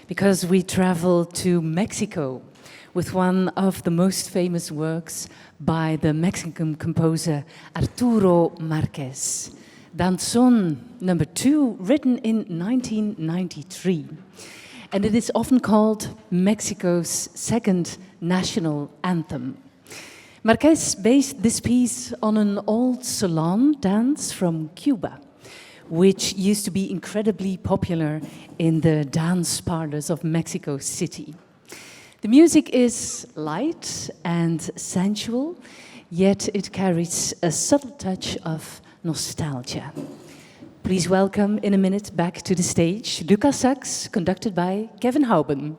because we travel to Mexico with one of the most famous works by the Mexican composer Arturo Márquez. Danzón number 2, written in 1993. And it is often called Mexico's second national anthem. Márquez based this piece on an old salon dance from Cuba, which used to be incredibly popular in the dance parlors of Mexico City. The music is light and sensual, yet it carries a subtle touch of nostalgia. Please welcome in a minute back to the stage Luca Sachs, conducted by Kevin Houben.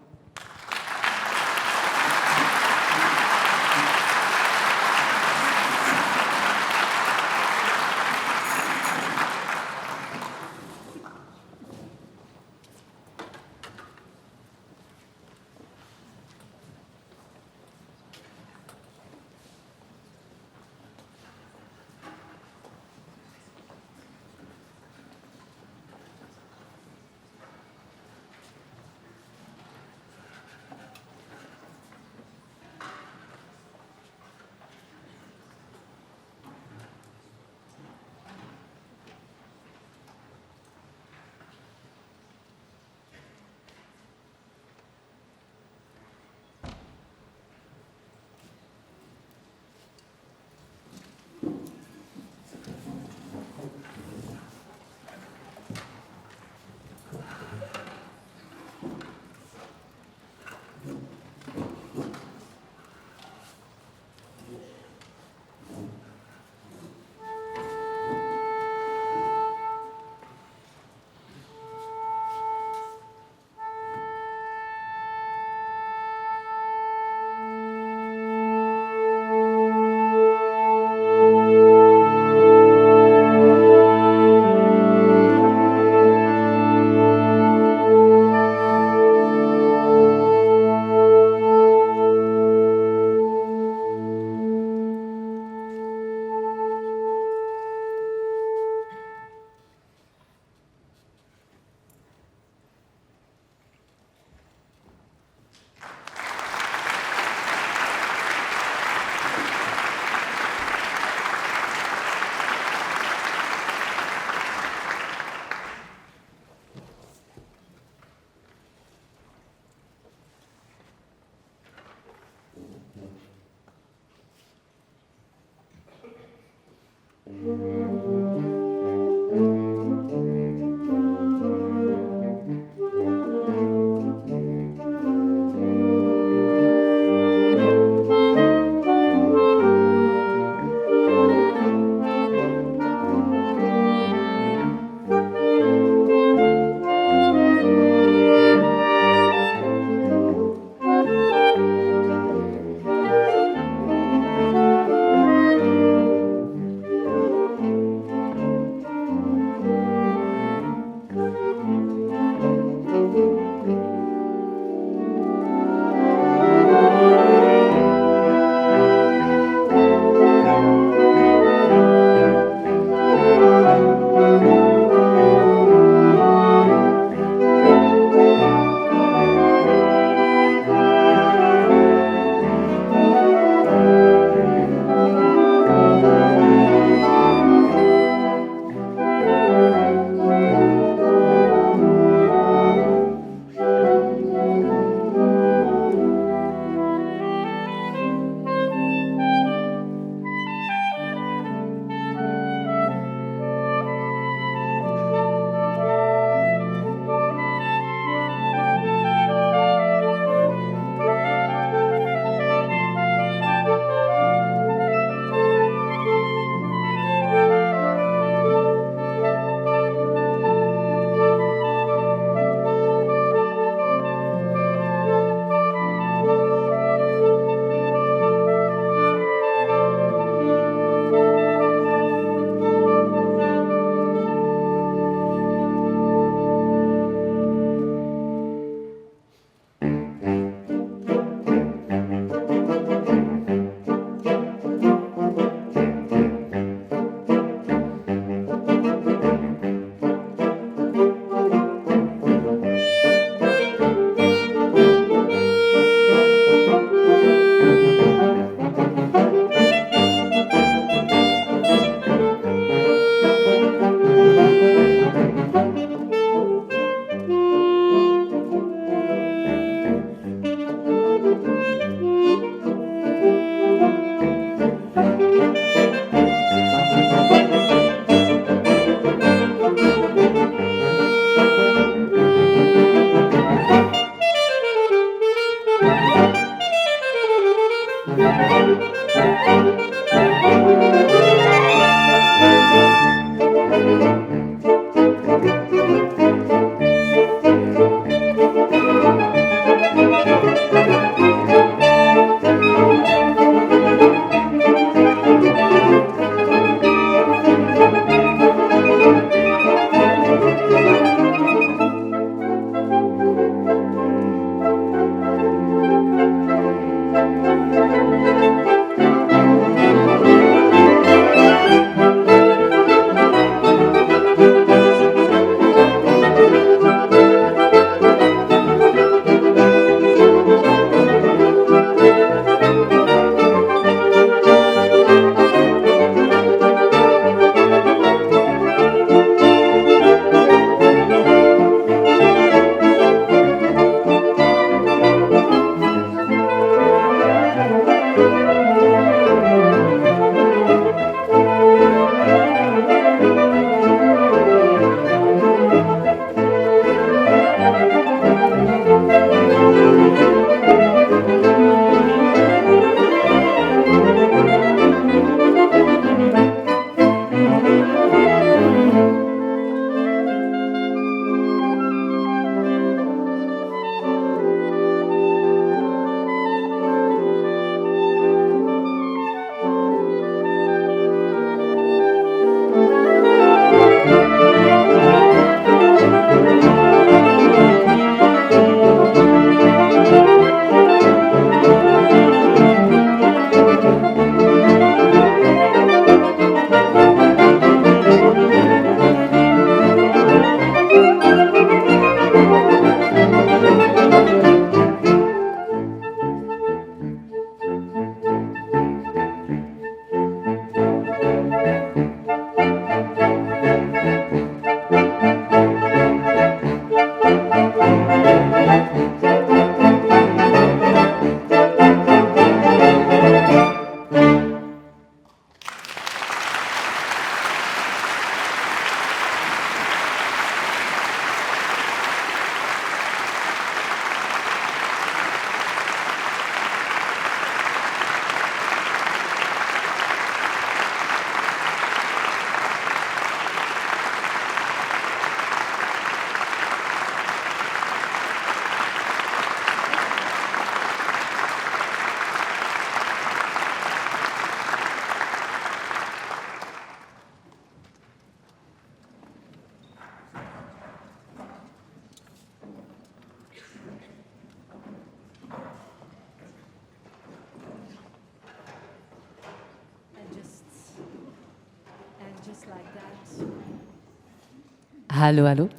Hallo, hallo.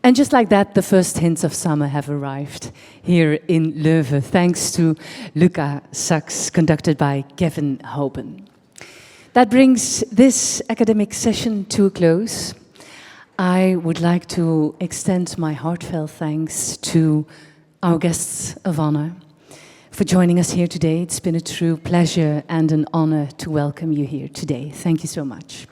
And just like that, the first hints of summer have arrived here in Leuven, thanks to Luca Sax, conducted by Kevin Hoban. That brings this academic session to a close. I would like to extend my heartfelt thanks to our guests of honor for joining us here today. It's been a true pleasure and an honor to welcome you here today. Thank you so much.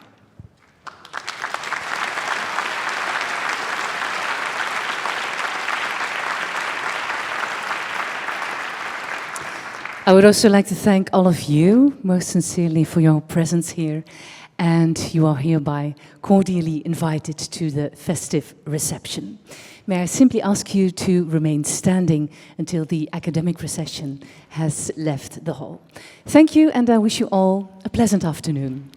I would also like to thank all of you most sincerely for your presence here, and you are hereby cordially invited to the festive reception. May I simply ask you to remain standing until the academic procession has left the hall. Thank you, and I wish you all a pleasant afternoon.